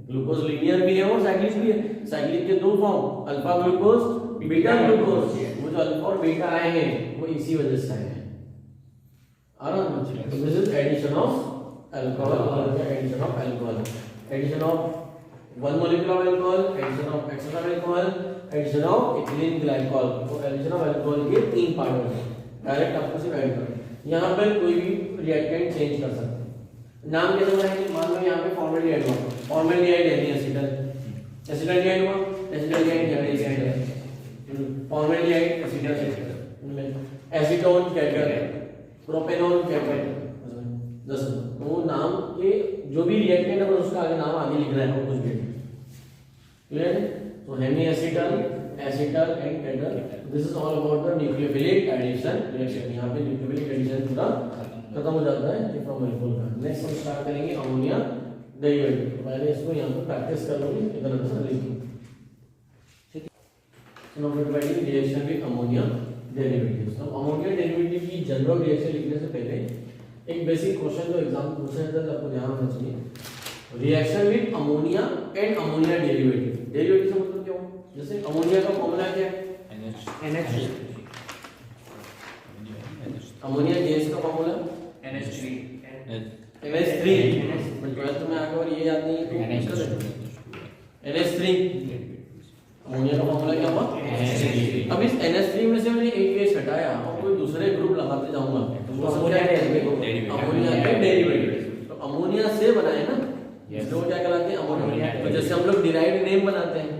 ग्लूकोज लीनियर भी है और साइक्लिक भी है। साइक्लिक के 2 form, alpha glucose, beta glucose. वो जो अल्फा और बीटा आए हैं वो इसी वजह से आए हैं। This is addition of alcohol और addition of alcohol, addition of one molecule of alcohol, addition of excess of alcohol, addition of ethylene glycol. तो एडिशन ऑफ अल्कोहल के 3 पार्ट होते हैं। डायरेक्ट आपको सिर्फ ऐड करना, यहाँ पर कोई भी रिएक्टेंट चेंज कर सकते हैं। नाम कैसे बनाएंगे? मान लो यहाँ पे फॉर्मेल्डिहाइड हुआ, फॉर्मेल्डिहाइड हेमी एसिटल, एसिटल्डिहाइड हुआ, acetaldehyde hemiacetal, formaldehyde acetal, acetone ketal, propanone ketal. जैसे वो नाम के जो भी रिएक्टेंट है उसका आगे नाम आगे लिख रहा है और कुछ भी क्लियर है। तो hemiacetal, acetal and ketal, this is all about the nucleophilic addition reaction. यहाँ पे न्यूक्लियोफिलिक एडिशन पूरा खत्म हो जाता है फ्रॉम अल्कोहल का। नेक्स्ट हम स्टार्ट करेंगे अमोनिया डेरिवेटिव। तो पहले इसको यहाँ पे प्रैक्टिस कर लोगे, इधर से लिखिए, ठीक है। Now we are writing reaction with ammonia derivatives. तो अमोनिया डेरिवेटिव की जनरल रिएक्शन लिखने से पहले एक बेसिक क्वेश्चन जो एग्जाम पूछा जाता है आपको ध्यान रखना चाहिए। Reaction with ammonia and ammonia derivative. Derivative का मतलब क्या हो? जैसे अमोनिया का फॉर्मूला क्या है? NH2। अमोनिया गैस का फॉर्मूला NH3। बट 12th में आके और ये याद नहीं है तो NH3। अमोनिया का फॉर्मूला क्या हुआ? NH3। अब इस NH3 में से मैंने एक गैस हटाया और कोई दूसरे ग्रुप लगाते जाऊंगा तो वो अमोनिया के डेरिवेटिव। तो अमोनिया से बना है ना, इसको क्या कहलाते हैं? अमोनिया। तो जैसे हम लोग डिराइव्ड नेम बनाते हैं,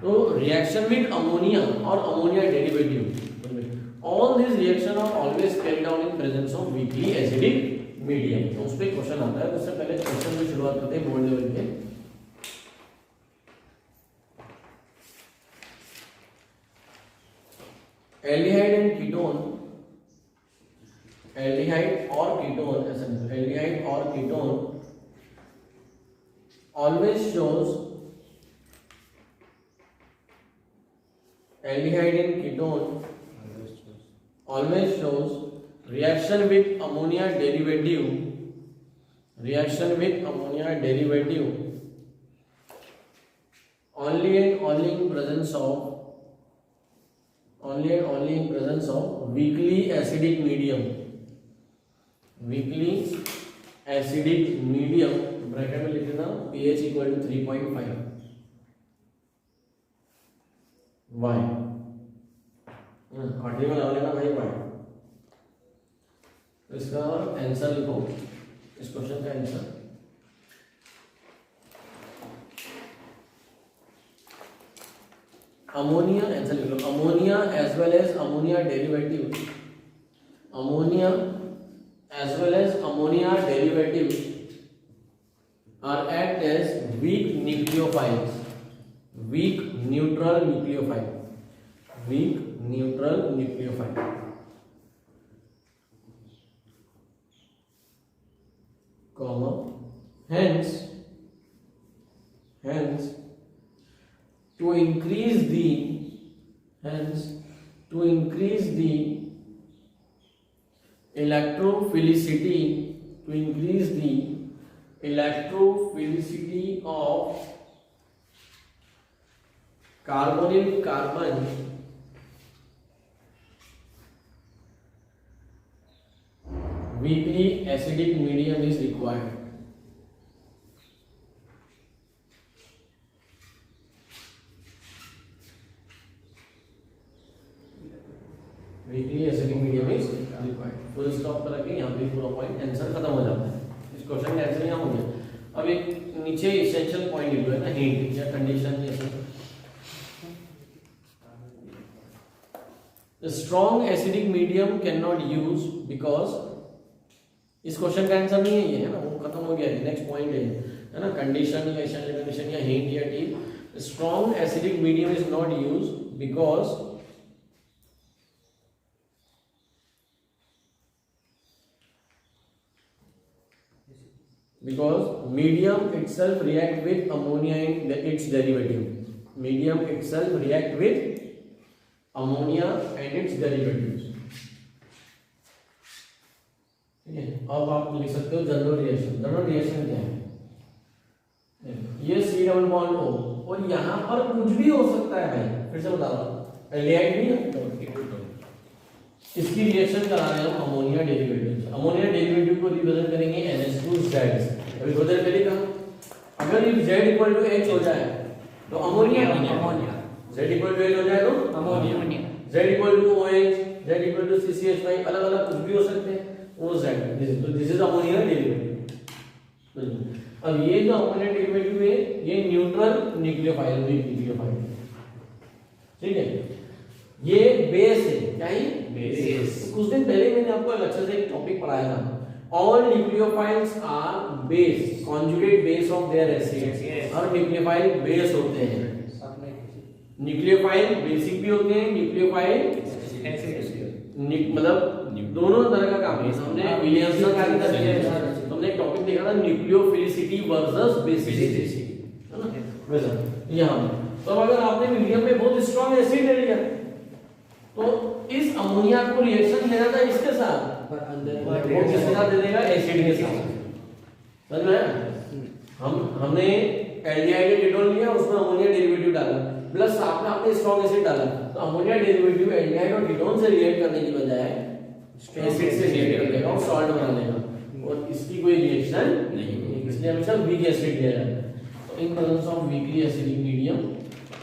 तो रिएक्शन विद अमोनिया और ammonia derivative, all this reaction are always carried out in presence of weakly acidic medium. तो उस पे क्वेश्चन आता है। उससे पहले क्वेश्चन की शुरुआत करते हैं बोर्ड लेवल पे। एल्डिहाइड एंड कीटोन, एल्डिहाइड और कीटोन, एल्डिहाइड और ketone always shows, aldehyde and ketone always shows reaction with ammonia derivative only and only in presence of weakly acidic medium bracket में लिख देना pH equal to 3.5 y आठवीं में लगा लेना भाई y। तो इसका आंसर लिखो, इस क्वेश्चन का आंसर अमोनिया, आंसर लिख लो ammonia as well as ammonia derivative are act as weak neutral nucleophile, comma, hence to increase the electrophilicity of carbonyl carbon weakly acidic medium is required. Weakly acidic medium is required. Full stop करके यहाँ पे पूरा point answer खत्म हो जाता है। इस question का आंसर यहाँ हो गया। अब एक नीचे एसेंशियल पॉइंट लिख लो है ना, हिंट या कंडीशन जैसे strong acidic medium can not use because, इस क्वेश्चन का आंसर नहीं है ये, है ना, वो खत्म हो गया है। नेक्स्ट पॉइंट है ना, कंडीशन या एसेंशियल कंडीशन या हिंट या tip. Strong acidic medium is not use because medium itself react with ammonia and its derivative. Medium itself react with ammonia and its derivatives. ठीक है, अब आप लिख सकते हो जनरल रिएक्शन। जनरल रिएक्शन क्या है? ये C डबल बॉन्ड O और यहाँ पर कुछ भी हो सकता है भाई, फिर से बता रहा हूँ, एल्डिहाइड भी है। इसकी रिएक्शन करा रहे हैं हम अमोनिया डेरिवेटिव। अमोनिया डेरिवेटिव को रिप्रेजेंट करेंगे NH2Z। अभी थोड़ी देर पहले कहा अगर ये Z इक्वल टू H हो जाए तो ammonia, Z equal to H हो जाए तो ammonia, Z equal to OH, Z equal to CCH5, अलग अलग कुछ भी हो सकते हैं वो Z। तो दिस इज अमोनिया डेरिवेटिव। अब ये जो अमोनिया डेरिवेटिव है ये न्यूट्रल न्यूक्लियोफाइल, ठीक है, ये बेस है। क्या है? बेस। कुछ दिन पहले मैंने आपको अच्छे से एक टॉपिक पढ़ाया था, all nucleophiles are base, conjugate base of their acids. और न्यूक्लियोफाइल बेस होते हैं, न्यूक्लियोफाइल बेसिक भी होते हैं, न्यूक्लियोफाइल मतलब दोनों तरह का काम है। हमने विलियम्स का काम किया, हमने एक टॉपिक देखा था न्यूक्लियोफिलिसिटी वर्सेस बेसिसिटी, है ना, वैसा यहां। तो अगर आपने मीडियम में बहुत स्ट्रांग एसिड ले लिया तो इस अमोनिया को रिएक्शन देना था इसके साथ, पर अंदर वो किसके साथ दे देगा? एसिड के साथ। समझ में? हमने एल्डिहाइड कीटोन लिया, उसमें अमोनिया डेरिवेटिव डाला, प्लस साथ में आपने स्ट्रांग एसिड डाला, तो अमोनिया डेरिवेटिव एल्डिहाइड और कीटोन से रिएक्ट करने की बजाय एसिड से रिएक्ट कर देगा और सॉल्ट बना देगा, और इसकी कोई रिएक्शन नहीं है। इसलिए हमेशा वीक एसिड लिया जाता है। तो इन presence of weakly acidic medium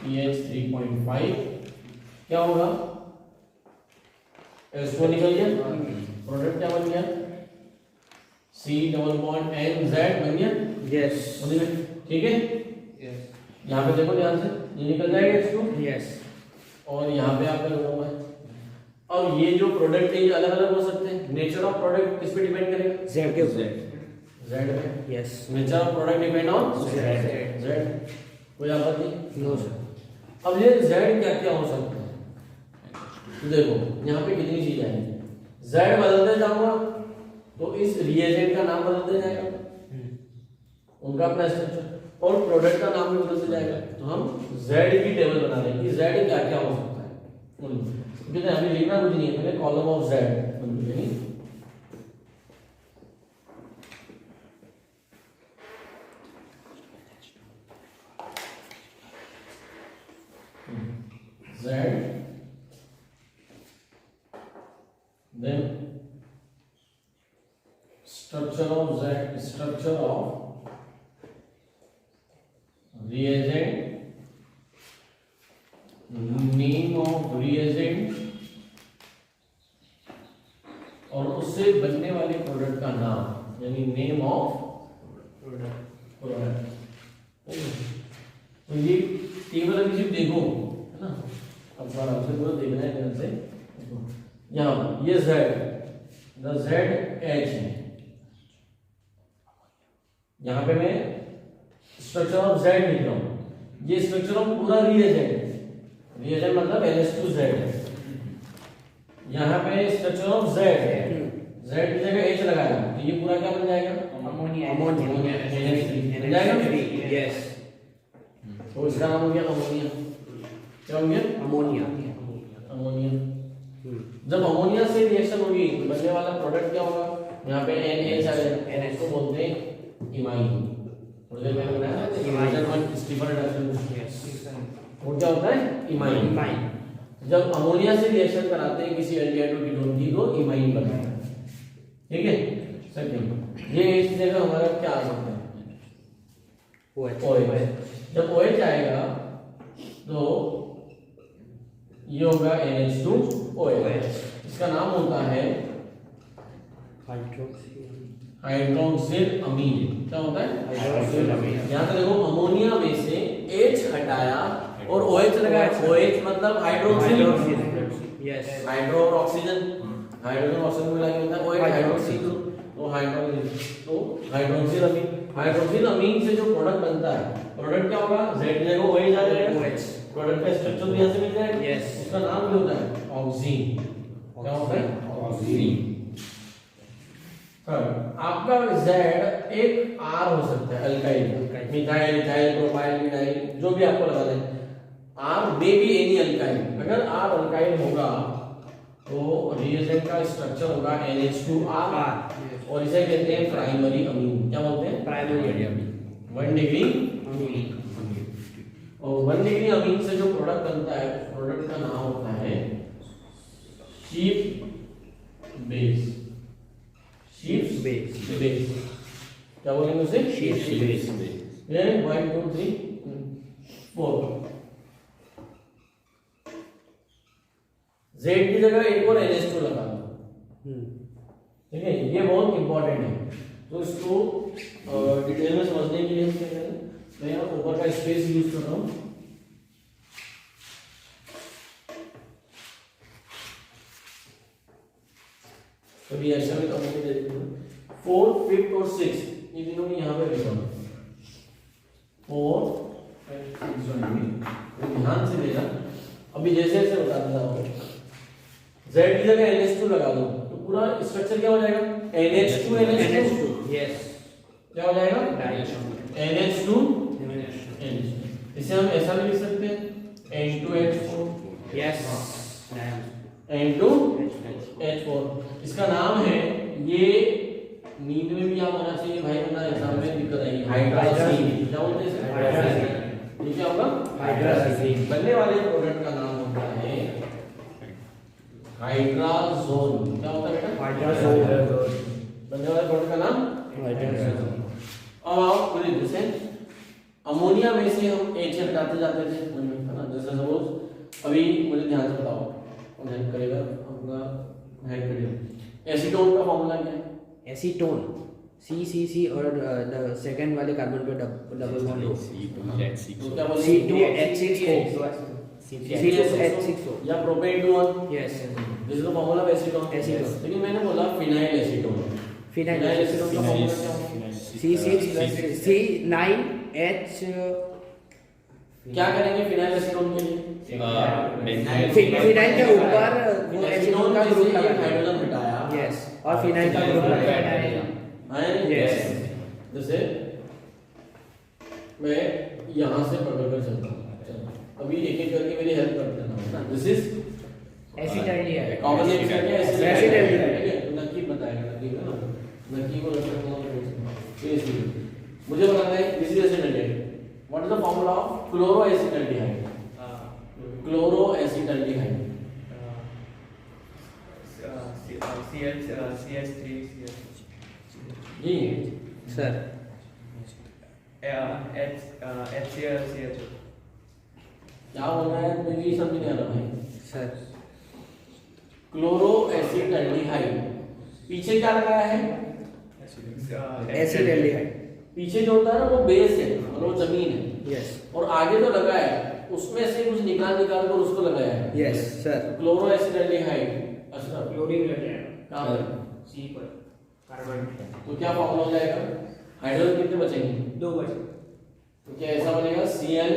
pH 3.5 क्या होगा? S2 निकल गया, प्रोडक्ट क्या बन गया? C डबल बॉन्ड NZ बन गया। यस, ठीक है। यस, यहाँ पे देखो ध्यान से, ये निकल जाएगा S2। यस, और यहाँ पे आपका लगा हुआ है। अब ये जो प्रोडक्ट है ये अलग अलग हो सकते हैं। नेचर ऑफ प्रोडक्ट किस पे डिपेंड करेगा? Z के ऊपर। Z पे। Yes, nature of product depend on Z। कोई आपत्ति? No sir. अब ये Z क्या क्या हो सकता है? तो देखो यहाँ पे कितनी चीजें आएंगी। Z बदलते जाऊंगा तो इस रिएजेंट का नाम बदलते जाएगा, उनका अपना स्ट्रक्चर, और प्रोडक्ट का नाम भी बदलते जाएगा। तो हम Z की टेबल बना रहे हैं कि Z क्या क्या हो सकता है। अभी लिखना कुछ नहीं है, पहले column of Z then structure of reagent, name of reagent और उससे बनने वाले प्रोडक्ट का नाम, यानी नेम ऑफ प्रोडक्ट। तो ये टेबल अभी सिर्फ देखो, है ना, अब सर आपसे पूरा देखना है ध्यान से। यहाँ ये Z, द Z H है, यहाँ पे मैं स्ट्रक्चर ऑफ Z लिख रहा हूँ। ये स्ट्रक्चर ऑफ पूरा रिएजेंट मतलब NH2Z है। यहाँ पे स्ट्रक्चर ऑफ Z है, Z की जगह H लगाया तो ये पूरा क्या बन जाएगा? अमोनिया। बन जाएगा। यस, तो इसका नाम हो गया अमोनिया। क्या हो गया? अमोनिया। जब अमोनिया से रिएक्शन होगी तो बनने वाला प्रोडक्ट क्या होगा? यहाँ पे NH आ जाएगा, NH को बोलते हैं इमाइन। थोड़ी देर मैंने बनाया इमाइन स्टीफन रिडक्शन। वो क्या होता है? इमाइन। जब अमोनिया से रिएक्शन कराते हैं किसी एल्डिहाइड और कीटोन की तो इमाइन बनता है। ठीक है, सेकंड ये इस जगह हमारा क्या आ सकता है? OH। जब OH आएगा तो ये होगा NH2OH। इसका नाम होता है हाइड्रोक्सिल अमीन। क्या होता है? हाइड्रोक्सिल अमीन। यहाँ पे देखो अमोनिया में से H हटाया और OH लगाया। OH मतलब हाइड्रोक्सिल। यस, हाइड्रो और ऑक्सीजन, हाइड्रोजन ऑक्सीजन मिला के बनता है OH हाइड्रोक्सिल। तो हाइड्रोक्सिल अमीन। हाइड्रोक्सिल अमीन से जो प्रोडक्ट बनता है, प्रोडक्ट क्या होगा? Z की जगह OH आ जाएगा। प्रोडक्ट का स्ट्रक्चर भी यहाँ से मिल जाएगा। यस, उसका नाम क्या होता है? ऑक्सीन। क्या होता है? ऑक्सीन। आपका Z एक R हो सकता है, alkyl, methyl, ethyl, propyl, vinyl, जो भी आपको लगा दें। R may be any alkyl. अगर R अल्काइल होगा तो रिएजेंट का स्ट्रक्चर होगा NH2R और इसे कहते हैं प्राइमरी अमीन। क्या बोलते हैं? Primary amine. 1 degree amine. और 1 डिग्री अमीन से जो प्रोडक्ट बनता है, प्रोडक्ट का नाम होता है शीप बेस। क्या बोलेंगे उसे? Sheep base. 1 2 3 4। Z की जगह एक और NH2 लगा दो। ठीक है, ये बहुत इंपॉर्टेंट है। तो इसको डिटेल में समझने के लिए हम क्या करें, मैं यहाँ ऊपर का स्पेस यूज कर रहा हूँ। कभी ऐसा भी कम नहीं दे देंगे। 4, 5 और 6 ये तीनों में यहाँ पे लिखा है 4, 5, 6 ध्यान से देना। अभी जैसे जैसे बताता जाओगे, Z की जगह NH2 लगा दो तो पूरा स्ट्रक्चर क्या हो जाएगा? NH2 NH2। यस, क्या हो जाएगा? NH2 NH2। इसे हम ऐसा भी लिख सकते हैं N2H4। Yes, N2H4। इसका नाम है, ये नींद में भी याद होना चाहिए भाई, वरना एग्जाम में दिक्कत आएगी। हाइड्राजीन। क्या बोलते हैं इसे? हाइड्राजीन। ये क्या होगा? हाइड्राजीन। बनने वाले प्रोडक्ट का नाम होता है हाइड्राजोन। क्या होता है बेटा? हाइड्राजोन। बनने वाले प्रोडक्ट का नाम हाइड्राजोन। अब आओ पूरी दूसरे अमोनिया में से हम H हटाते जाते थे, है ना। जैसे सपोज अभी मुझे ध्यान से बताओ, कौन हेल्प करेगा? अपना हेल्प करिए। एसीटोन का फॉर्मूला क्या है? एसीटोन CCC और द सेकंड वाले कार्बन पे डबल बॉन्ड हो। तो क्या बोलते हैं? C2H6O या propane 2 yes, this is the formula of acetone. लेकिन मैंने बोला फिनाइल एसीटोन। फिनाइल एसीटोन का फॉर्मूला क्या होता है? C6C9H। क्या करेंगे फिनाइल एसीटोन के लिए? फिनाइल के ऊपर वो एसीटोन का ग्रुप लगा, हाइड्रोजन हटाया। यस, और फिनाइल का ग्रुप लगाया। यस। जैसे मैं यहाँ से पकड़कर चलता हूँ, अभी एक एक करके मेरी हेल्प कर देना, है ना। This is acetaldehyde. Common name क्या है? एसिटाल्डिहाइड। ठीक है, तो नक्की बताएगा, नक्की है ना, नक्की को रखना बहुत इजी। मुझे बताना है this is acetaldehyde. What is the formula of chloroacetaldehyde? Chloroacetaldehyde CH3 जी सर HCl CH2 क्या बोल रहा है, मुझे ये समझ नहीं आ रहा भाई। सर क्लोरो एसिडल्डिहाइड, पीछे क्या लगाया है? एसिडल्डिहाइड। पीछे जो होता है ना वो बेस है, मतलब वो जमीन है, यस और आगे जो लगा है उसमें से कुछ निकाल निकाल कर उसको लगाया है। Yes sir. क्लोरो एसिडल्डिहाइड अच्छा क्लोरीन लग जाएगा कहाँ पर? C पर कार्बन तो क्या फॉर्मूला हो जाएगा? हाइड्रोजन कितने बचेंगे? 2 बचे तो क्या ऐसा बनेगा Cl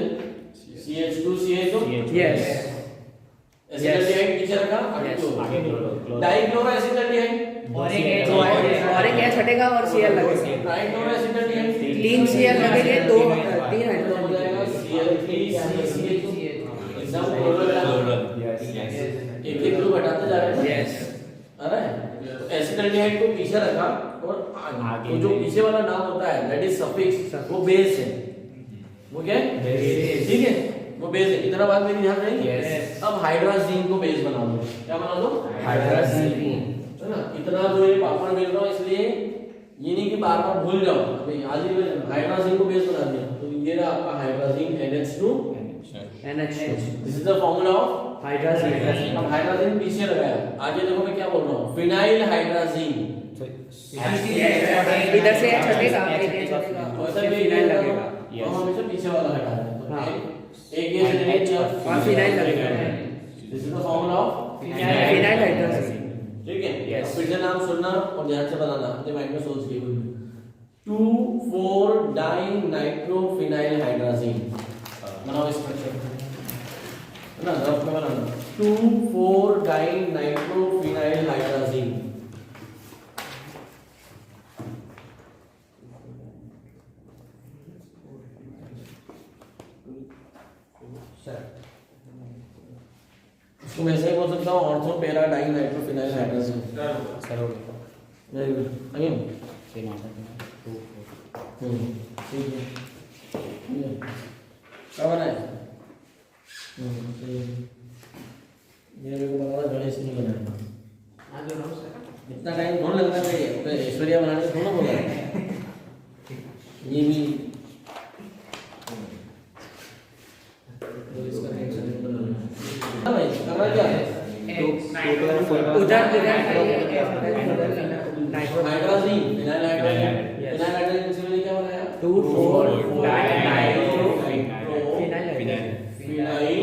CH2 CH2 यस एसिडल्डिहाइड पीछे रखा, आगे क्लोरो, डाइक्लोरो एसिडल्डिहाइड और एक और एक H हटेगा और Cl लगेगा। डाइक्लोरो एसिडल्डिहाइड क्लीन Cl लगेंगे, दो तीन हो हाइड्रोजन जाएगा Cl3 CH2 एकदम क्लोरो एक एक ग्रुप हटाते जा रहे हैं। यस आ रहा है? तो एसिडल्डिहाइड को पीछे रखा और आगे तो जो पीछे वाला नाम होता है दैट इज सफिक्स, वो बेस है। वो क्या है? ठीक है, वो बेस है। इतना बात मेरी ध्यान रहेगी। अब हाइड्राजीन को बेस बना दो। क्या बना दो? हाइड्राजीन। है ना? इतना जो ये पापड़ बेल रहा हूं, इसलिए ये नहीं कि बार बार भूल जाओ। अभी आज ही हाइड्राजीन को बेस बना दिया, तो ये रहा आपका hydrazine NH2 NH2 this is the formula of hydrazine. अब हाइड्राजीन पीछे लगाया, आगे देखो मैं क्या बोल रहा हूँ, फिनाइल हाइड्राजीन। इधर से H हटेगा, एक H हटेगा और वैसा फिर भी फिनाइल लगेगा। तो हम हमेशा पीछे वाला हटा रहे हैं। तो हाँ। एक ये जनरेट किया और फिनाइल लगेगा। This is the formula of phenyl hydrazine. ठीक है? अब फिर से नाम सुनना और ध्यान से बनाना, अपने माइंड में सोच के 2,4-डाइनाइट्रोफिनाइल हाइड्राजीन बनाओ स्ट्रक्चर, है ना? रफ में बनाना 2,4-डाइनाइट्रोफिनाइल हाइड्राजीन। इसको मैं ऐसे ही बोल सकता हूँ ortho para dinitrophenyl hydrazine. Sir हो गया। Very good. Again same answer. ठीक है, क्या बना है? ये मेरे को बनाना गणेश नहीं बनाया। आज जो नाम सर इतना टाइम कौन लगता है? तो ऐश्वर्या बनाने को थोड़ा बोला है। ये भी इसका टेंशन नहीं बनाना। हाँ भाई, करना क्या है? उधर hydrazine, phenyl hydrazine, phenyl hydrazine से मैंने क्या बनाया? 2,4-डाइनाइट्रोफिनाइल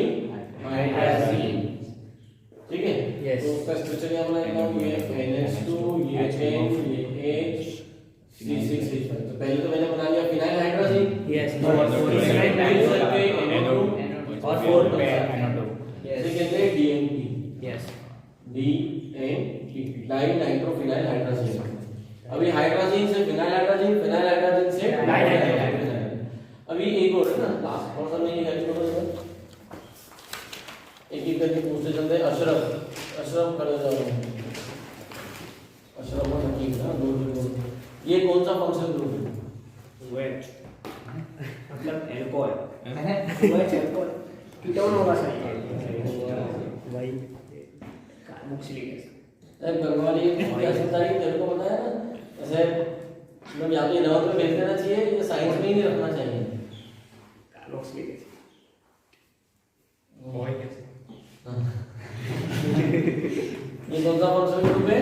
हाइड्राजीन। ठीक है? Yes. तो उसका स्ट्रक्चर क्या बनाएगा? ये NH2, ये N, ये H, C6H5। तो पहले तो मैंने बना लिया फिनाइल हाइड्राजीन। यस और 4 कहते हैं DNP, yes DNP, dinitrophenyl hydrazine. अभी हाइड्राजीन से फिनाइल हाइड्राजीन, फिनाइल हाइड्राजीन से डाइनाइट्रोफिनाइल। अभी एक और है ना, लास्ट कौन सा नहीं है? एक एक करके पूछते चलते। अशरफ कर जाओ। अशरफ और हकीम ना, दो। ये कौन सा फंक्शन ग्रुप है? वेट मतलब एल्कोहल वेट एल्कोहल कीटोन होगा सर भाई कार्बोक्सिलिक एसिड। गंगवाली क्या सुनता है? तेरे को पता है ना, ऐसे मतलब या तो इलेवंथ में भेज देना चाहिए या साइंस में ही नहीं रखना चाहिए। कार्बोक्सिलिक एसिड ये कौन सा फंक्शन ग्रुप है?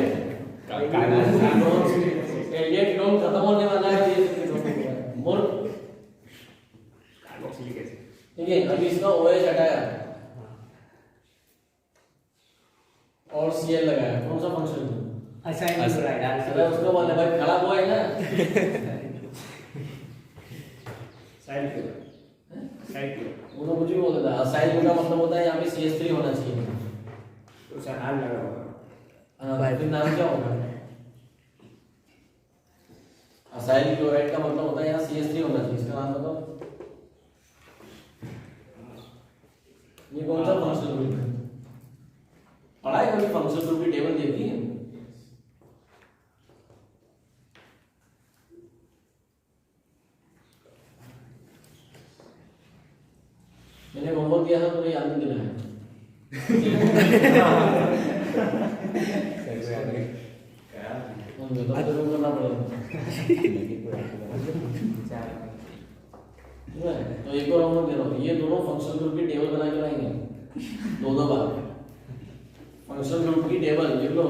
ये कीटोन खत्म होने वाला है, ये मोर। कार्बोक्सिलिक एसिड ठीक है, अभी इसका OH हटाया और Cl लगाया, कौन सा फंक्शन ग्रुप? असाइड अरे उसको बोलने भाई, खड़ा हुआ है ना। साइड क्यों वो तो कुछ भी बोल देता है। असाइल का मतलब होता है यहाँ पे CH3 होना चाहिए। तो सर हाल लगा होगा फिर नाम क्या होगा? असाइल क्लोराइड का मतलब होता है यहाँ CH3 होना चाहिए। इसका नाम बताओ। ये कौन सा फंक्शनल ग्रुप है? पढ़ा है कभी? फंक्शनल ग्रुप की टेबल देखी है? मैंने होमवर्क दिया था, तो याद नहीं दिलाया। उनमें तो तेरे को करना पड़ेगा। ठीक है, तो एक और हम दे रहा हूँ, ये दोनों फंक्शनल ग्रुप की टेबल बना के लाएंगे दो बार। फंक्शनल ग्रुप की टेबल लिख लो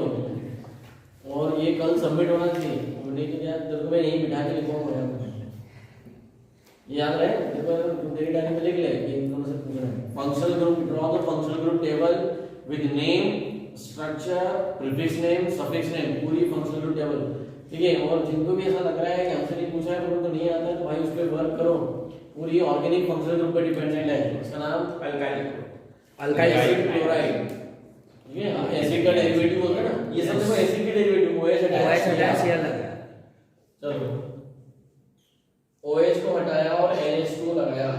और ये कल सबमिट होना चाहिए। लेकिन यार तेरे को मैं यहीं बिठा के लिखवाऊंगा यार, ये याद रहे तेरे को, तेरी डायरी में लिख ले कि इनको से पूछना है। Functional group, draw the functional group table with name, structure, prefix name, suffix name, पूरी फंक्शनल ग्रुप टेबल। ठीक है, और जिनको भी ऐसा लग रहा है कि हमसे नहीं पूछा है, उनको नहीं आता है, तो भाई उस पर वर्क करो। पूरी ऑर्गेनिक फंक्शनल ग्रुप पे डिपेंडेंट है, इसका नाम अल्काइल एसिड क्लोराइड। ठीक है, एसिड का डेरिवेटिव होता है ना, ये सब देखो एसिड के डेरिवेटिव OH लग गया। चलो OH को हटाया और NH2 लगाया,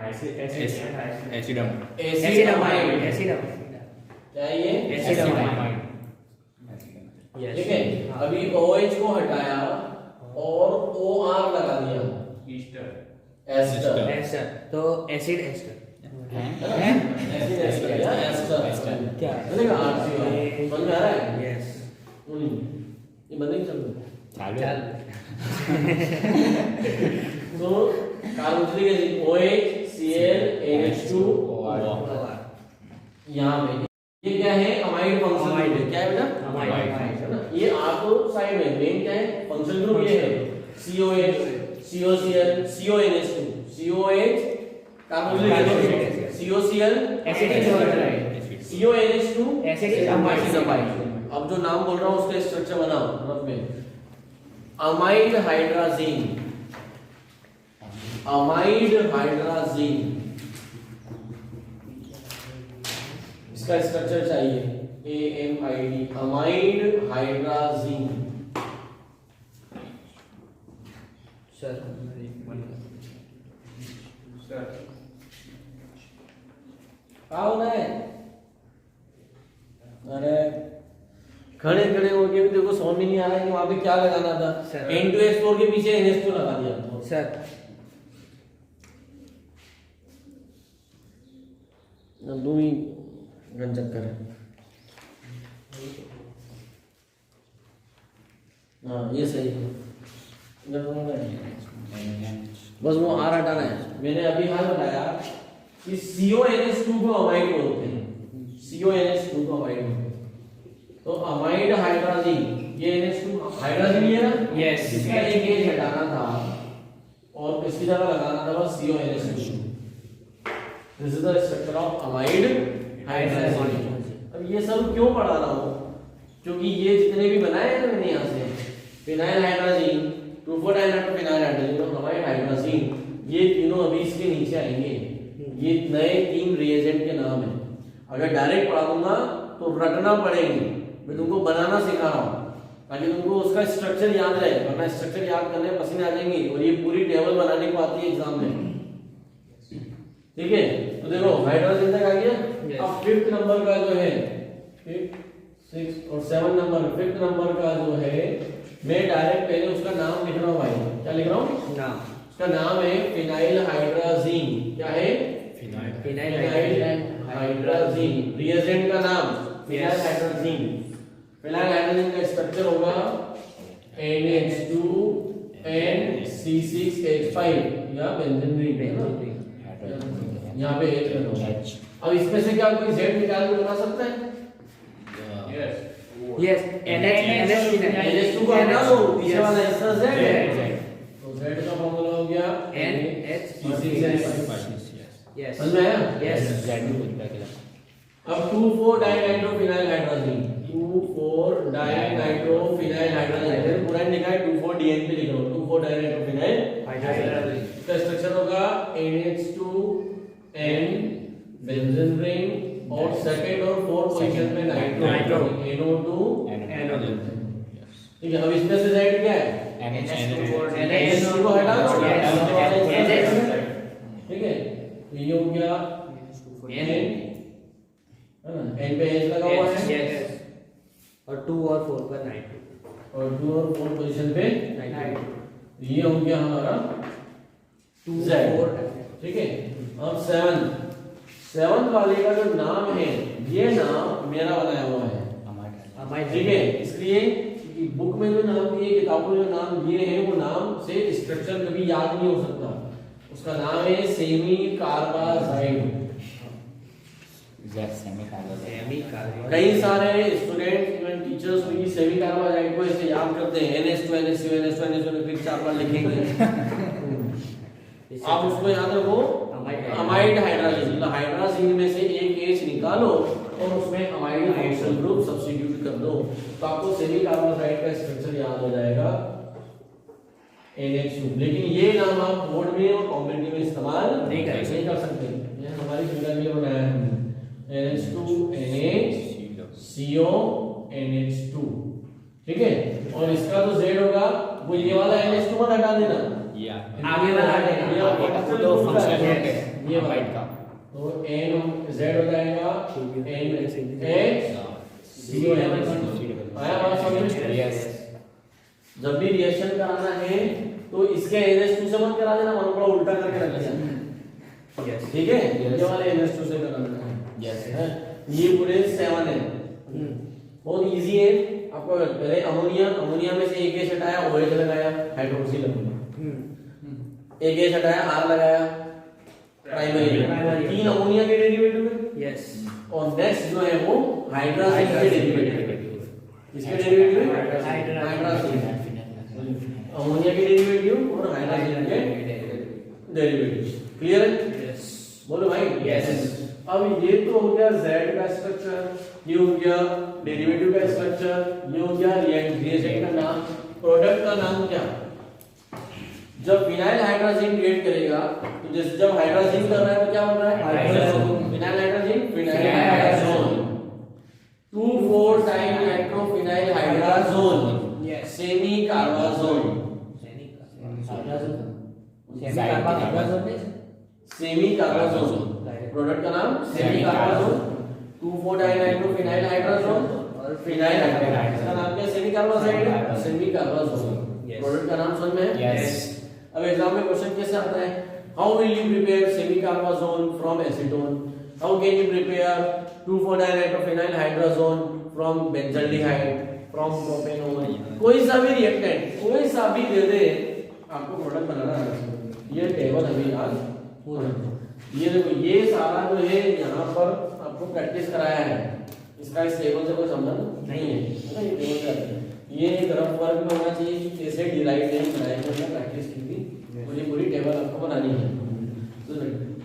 एसिड क्या है ये? एसिडामाइड। ठीक है, अभी OH को हटाया और OR लगा दिया, एस्टर। एस्टर, तो एसिड एस्टर एसिड एस्टर या एस्टर क्या चलेगा? RCO समझ में आ रहा है? यस ये बंद नहीं चल रहा। चल तो carboxylic acid OH Cl NH2 यहाँ पे ये क्या है? Amide functional group. क्या है बेटा? अमाइड है ना। ये आपको साइड में मेन क्या है? फंक्शनल ग्रुप ये है COH COCl CONH2 COH carboxylic acid, COCl acetic chloride, CONH2 acetic amide. अब जो नाम बोल रहा हूँ उसका स्ट्रक्चर बनाओ रफ में। अमाइड हाइड्राजीन, अमाइड हाइड्राजीन, इसका स्ट्रक्चर चाहिए AMID, अमाइड हाइड्राजीन। सर क्या होना है? अरे खड़े खड़े होके भी देखो समझ में नहीं आ रहा है कि वहां पे क्या लगाना था। सर। N2H4 के पीछे NH2 लगा दिया। सर दो ही गन चक्कर है। हाँ ये सही है, बस वो R हटाना है। मैंने अभी हाल बताया कि CONH2 को अमाइड बोलते हैं, CONH2 को अमाइड बोलते हैं। तो अमाइड हाइड्राजीन, ये NH2 हाइड्राजीन ही है ना? Yes। इसका एक एज हटाना था और इसकी जगह लगाना था बस CONH2। This is the structure of amide hydrazine. अब ये सब क्यों पढ़ा रहा हूँ? क्योंकि ये जितने भी बनाए हैं ना मैंने यहाँ से, फिनाइल हाइड्राजीन, 2,4-डाइनाइट्रोफिनाइल हाइड्राजीन और अमाइड हाइड्राजीन, ये तीनों अभी इसके नीचे आएंगे। ये नए 3 रिएजेंट के नाम हैं। अगर डायरेक्ट पढ़ा दूंगा तो रटना पड़ेंगे, मैं तुमको बनाना सिखा रहा हूँ ताकि तुमको उसका स्ट्रक्चर याद रहे, वरना स्ट्रक्चर याद करने में पसीने आ जाएंगे। और ये पूरी टेबल बनाने को आती है एग्जाम में। ठीक है, तो देखो हाइड्रोजन तक आ गया। अब 5th नंबर का जो है, 5th 6th और 7 नंबर, 5th नंबर का जो है, मैं डायरेक्ट पहले उसका नाम लिख रहा हूँ भाई। क्या लिख रहा हूँ? नाम। उसका नाम है फिनाइल हाइड्राजीन। क्या है? Phenyl hydrazine. रिएजेंट का नाम फिनाइल हाइड्राजीन। फिनाइल हाइड्राजीन का स्ट्रक्चर होगा NH2 and C6H5 या बेंजीन रिंग है ना, यहाँ पे H कर दो। अब इसमें से क्या कोई Z निकाल के बना सकता है? यस NH2 को हटा दो, पीछे वाला हिस्सा Z है, तो Z का फॉर्मूला हो गया NH2। यस समझ में आया? यस। अब 2,4-डाइनाइट्रोफिनाइल हाइड्राजीन, 2,4-डाइनाइट्रोफिनाइल हाइड्राजीन पूरा लिखा है, 2,4-DNP लिख लो, 2,4-डाइनाइट्रोफिनाइल हाइड्राजीन। इसका स्ट्रक्चर होगा NH2N बेंजीन रिंग और सेकंड और फोर्थ पोजीशन पे नाइट्रो NO2 ठीक है। अब इसमें से Z क्या है? NH2 को हटा दो, ठीक है। ये हो गया N, है ना, N पे H लगा हुआ है और 2 और 4 पर नाइट्रो, और 2 और 4 पोजीशन पे नाइट्रो। ये हो गया हमारा 2 4, ठीक है। अब 7 वाले का जो नाम है, ये नाम मेरा बनाया हुआ है, amide ठीक है, इसलिए बुक में जो नाम दिए, किताबों में जो नाम दिए हैं, वो नाम से स्ट्रक्चर कभी याद नहीं हो सकता। उसका नाम है सेमी कार्बाजाइड। कई सारे स्टूडेंट इवन टीचर्स भी सेमी कार्बाजाइड को ऐसे याद करते हैं, NH2 NH2 NH2 NH2 फिर 4 बार लिखेंगे। आप उसको याद रखो, अमाइड हाइड्राजीन, मतलब हाइड्राजीन में से एक H निकालो और उसमें अमाइड फंक्शनल ग्रुप सब्स्टिट्यूट कर दो, तो आपको सेमी कार्बाजाइड का स्ट्रक्चर याद हो जाएगा, NH2। लेकिन ये नाम आप बोर्ड में और कॉम्पिटिटिव में इस्तेमाल नहीं कर सकते। ये हमारी सुविधा के लिए बनाया है हमने, NH2 NH CO NH2, ठीक है। और इसका जो Z होगा वो ये वाला NH2 मत हटा देना, आगे वाला हटाएगा, तो फंक्शन है ये वाला का, तो N Z हो जाएगा NH CO आया बात समझ में? यस। जब भी रिएक्शन कराना है तो इसके NH2 से मत करा देना, वरना पूरा उल्टा करके रख देना, यस। ठीक है। ये वाले NH2 से कराना है, यस है। ये पूरे 7 है, बहुत इजी है। आपको पहले अमोनिया में से एक H हटाया, OH लगाया, हाइड्रोक्सी लगाया, एक H हटाया, R लगाया, प्राइमरी, 3 अमोनिया के डेरिवेटिव है, यस। और नेक्स्ट जो है वो हाइड्राजीन के डेरिवेटिव है। इसके डेरिवेटिव है हाइड्राजीन, अमोनिया के डेरिवेटिव और हाइड्राजीन के डेरिवेटिव। क्लियर है? यस। बोलो भाई। यस। अब ये तो हो गया Z का स्ट्रक्चर, ये हो गया डेरिवेटिव का स्ट्रक्चर, ये हो गया रिएजेंट का नाम। प्रोडक्ट का नाम क्या? जब फिनाइल हाइड्राजीन क्रिएट करेगा तो जैसे जब हाइड्राजीन कर रहा है तो क्या बन रहा है? Hydrazine. Phenyl hydrazine, phenyl hydrazone, 2,4 dinitrophenyl hydrazone, yes. Semicarbazone, semicarbazone. Product का नाम सेमी कार्बाजोन, 2,4 डाइनाइट्रोफिनाइल हाइड्राजोन और फिनाइल हाइड्राजोन। इसका नाम क्या? सेमी कार्बाजाइड है, सेमी कार्बाजोन। प्रोडक्ट का नाम समझ में है? यस। अब एग्जाम में क्वेश्चन कैसे आता है? How will you prepare semicarbazone from acetone? How can you prepare 2,4 dinitrophenyl hydrazone from benzaldehyde, from propanone? कोई सा भी रिएक्टेंट, कोई सा भी दे दे, आपको प्रोडक्ट बनाना है। ये टेबल अभी याद होना। ये देखो, ये सारा जो है यहाँ पर आपको प्रैक्टिस कराया है, इसका इस टेबल से कोई संबंध नहीं है, है ना? ये टेबल का है। ये एक रफ वर्क में होना चाहिए कि कैसे डिराइव नहीं बनाया, हमने प्रैक्टिस की थी, मुझे पूरी टेबल आपको बनानी है।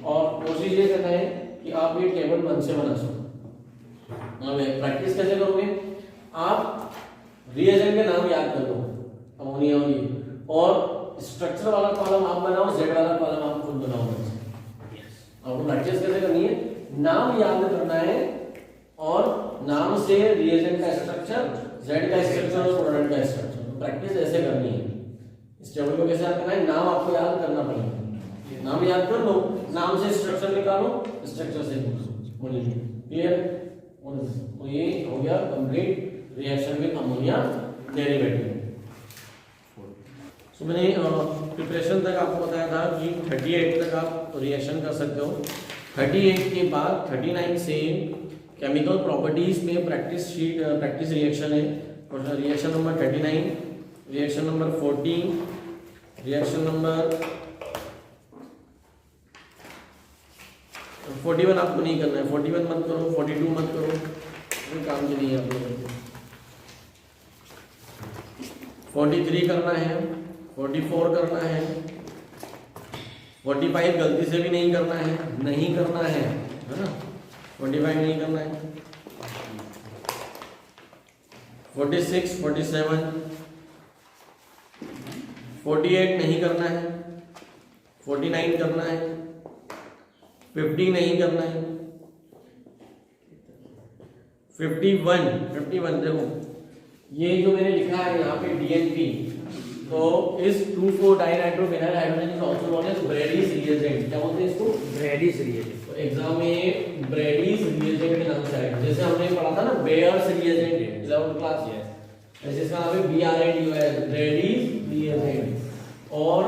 और कोशिश ये करना है कि आप ये टेबल मन से बना सको। अब प्रैक्टिस कैसे करोगे? आप रिएजेंट के नाम याद कर लो, अमोनिया और स्ट्रक्चर वाला कॉलम आप बनाओ, Z वाला कॉलम आप खुद बनाओ। आपको प्रैक्टिस कैसे करनी है? नाम याद करना है और नाम से रिएजेंट का स्ट्रक्चर, Z का स्ट्रक्चर और प्रोडक्ट का स्ट्रक्चर, तो प्रैक्टिस ऐसे करनी है। इस टेबल को कैसे याद करना है? नाम आपको याद करना पड़ेगा, नाम याद कर लो, नाम से स्ट्रक्चर निकालो, स्ट्रक्चर से बोलिए। क्लियर? तो ये हो गया complete reaction with ammonia derivative. So मैंने प्रिपरेशन तक आपको बताया था कि 38 तक आप रिएक्शन कर सकते हो। 38 के बाद 39 से केमिकल प्रॉपर्टीज में प्रैक्टिस शीट, प्रैक्टिस रिएक्शन है। Reaction number 39, reaction number 40, reaction number 41 आपको नहीं करना है, 41 मत करो, 42 मत करो, कोई काम की नहीं है आप लोगों को। 43 करना है, 44 करना है, 45 गलती से भी नहीं करना है, नहीं करना है ना? 45 नहीं करना है। 46, 47, 48 नहीं करना है, 49 करना है, 50 नहीं करना है, 51 देखो, ये जो मैंने लिखा है यहाँ पे DNP, तो इस 2,4 dinitrophenyl hydrogen is also known as Brady's reagent. क्या बोलते हैं इसको? ब्रैडीज रिएजेंट। तो एग्जाम में ब्रैडीज रिएजेंट के नाम से आएगा। जैसे हमने पढ़ा था ना बेयर्स रिएजेंट 11th क्लास, ऐसे इसका नाम है BRADOS, ब्रैडीज रिएजेंट। और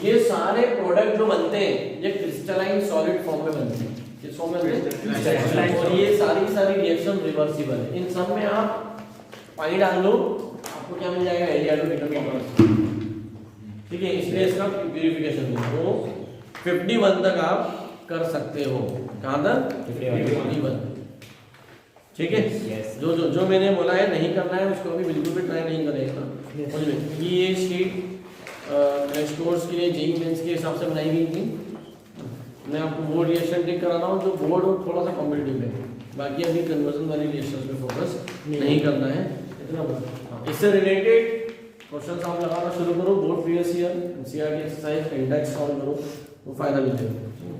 ये सारे प्रोडक्ट जो बनते हैं ये क्रिस्टलाइन सॉलिड फॉर्म में बनते हैं। किस फॉर्म में बनते हैं? और ये सारी रिएक्शन रिवर्सिबल है। इन सब में आप पानी डाल लो, आपको क्या मिल जाएगा, एलियाडो कीटोन। ठीक है, इसलिए इसका प्यूरिफिकेशन तो 51 तक आप कर सकते हो। कहाँ तक? 51। ठीक है, Yes. जो मैंने बोला है नहीं करना है उसको अभी बिल्कुल भी ट्राई नहीं करेगा। Yes. समझ में? क्योंकि ये शीट क्रैश कोर्स के लिए जेईई मेंस के हिसाब से बनाई गई थी। मैं आपको वो रिएक्शन टिक करा रहा हूँ जो बोर्ड और थोड़ा सा कॉम्पिटिटिव है, बाकी अभी कन्वर्जन वाली रिएक्शंस पे फोकस नहीं करना है, इतना बता। इससे रिलेटेड क्वेश्चंस आप लगाना शुरू करो, board previous year NCERT exercise index solve करो, वो फायदा मिलेगा।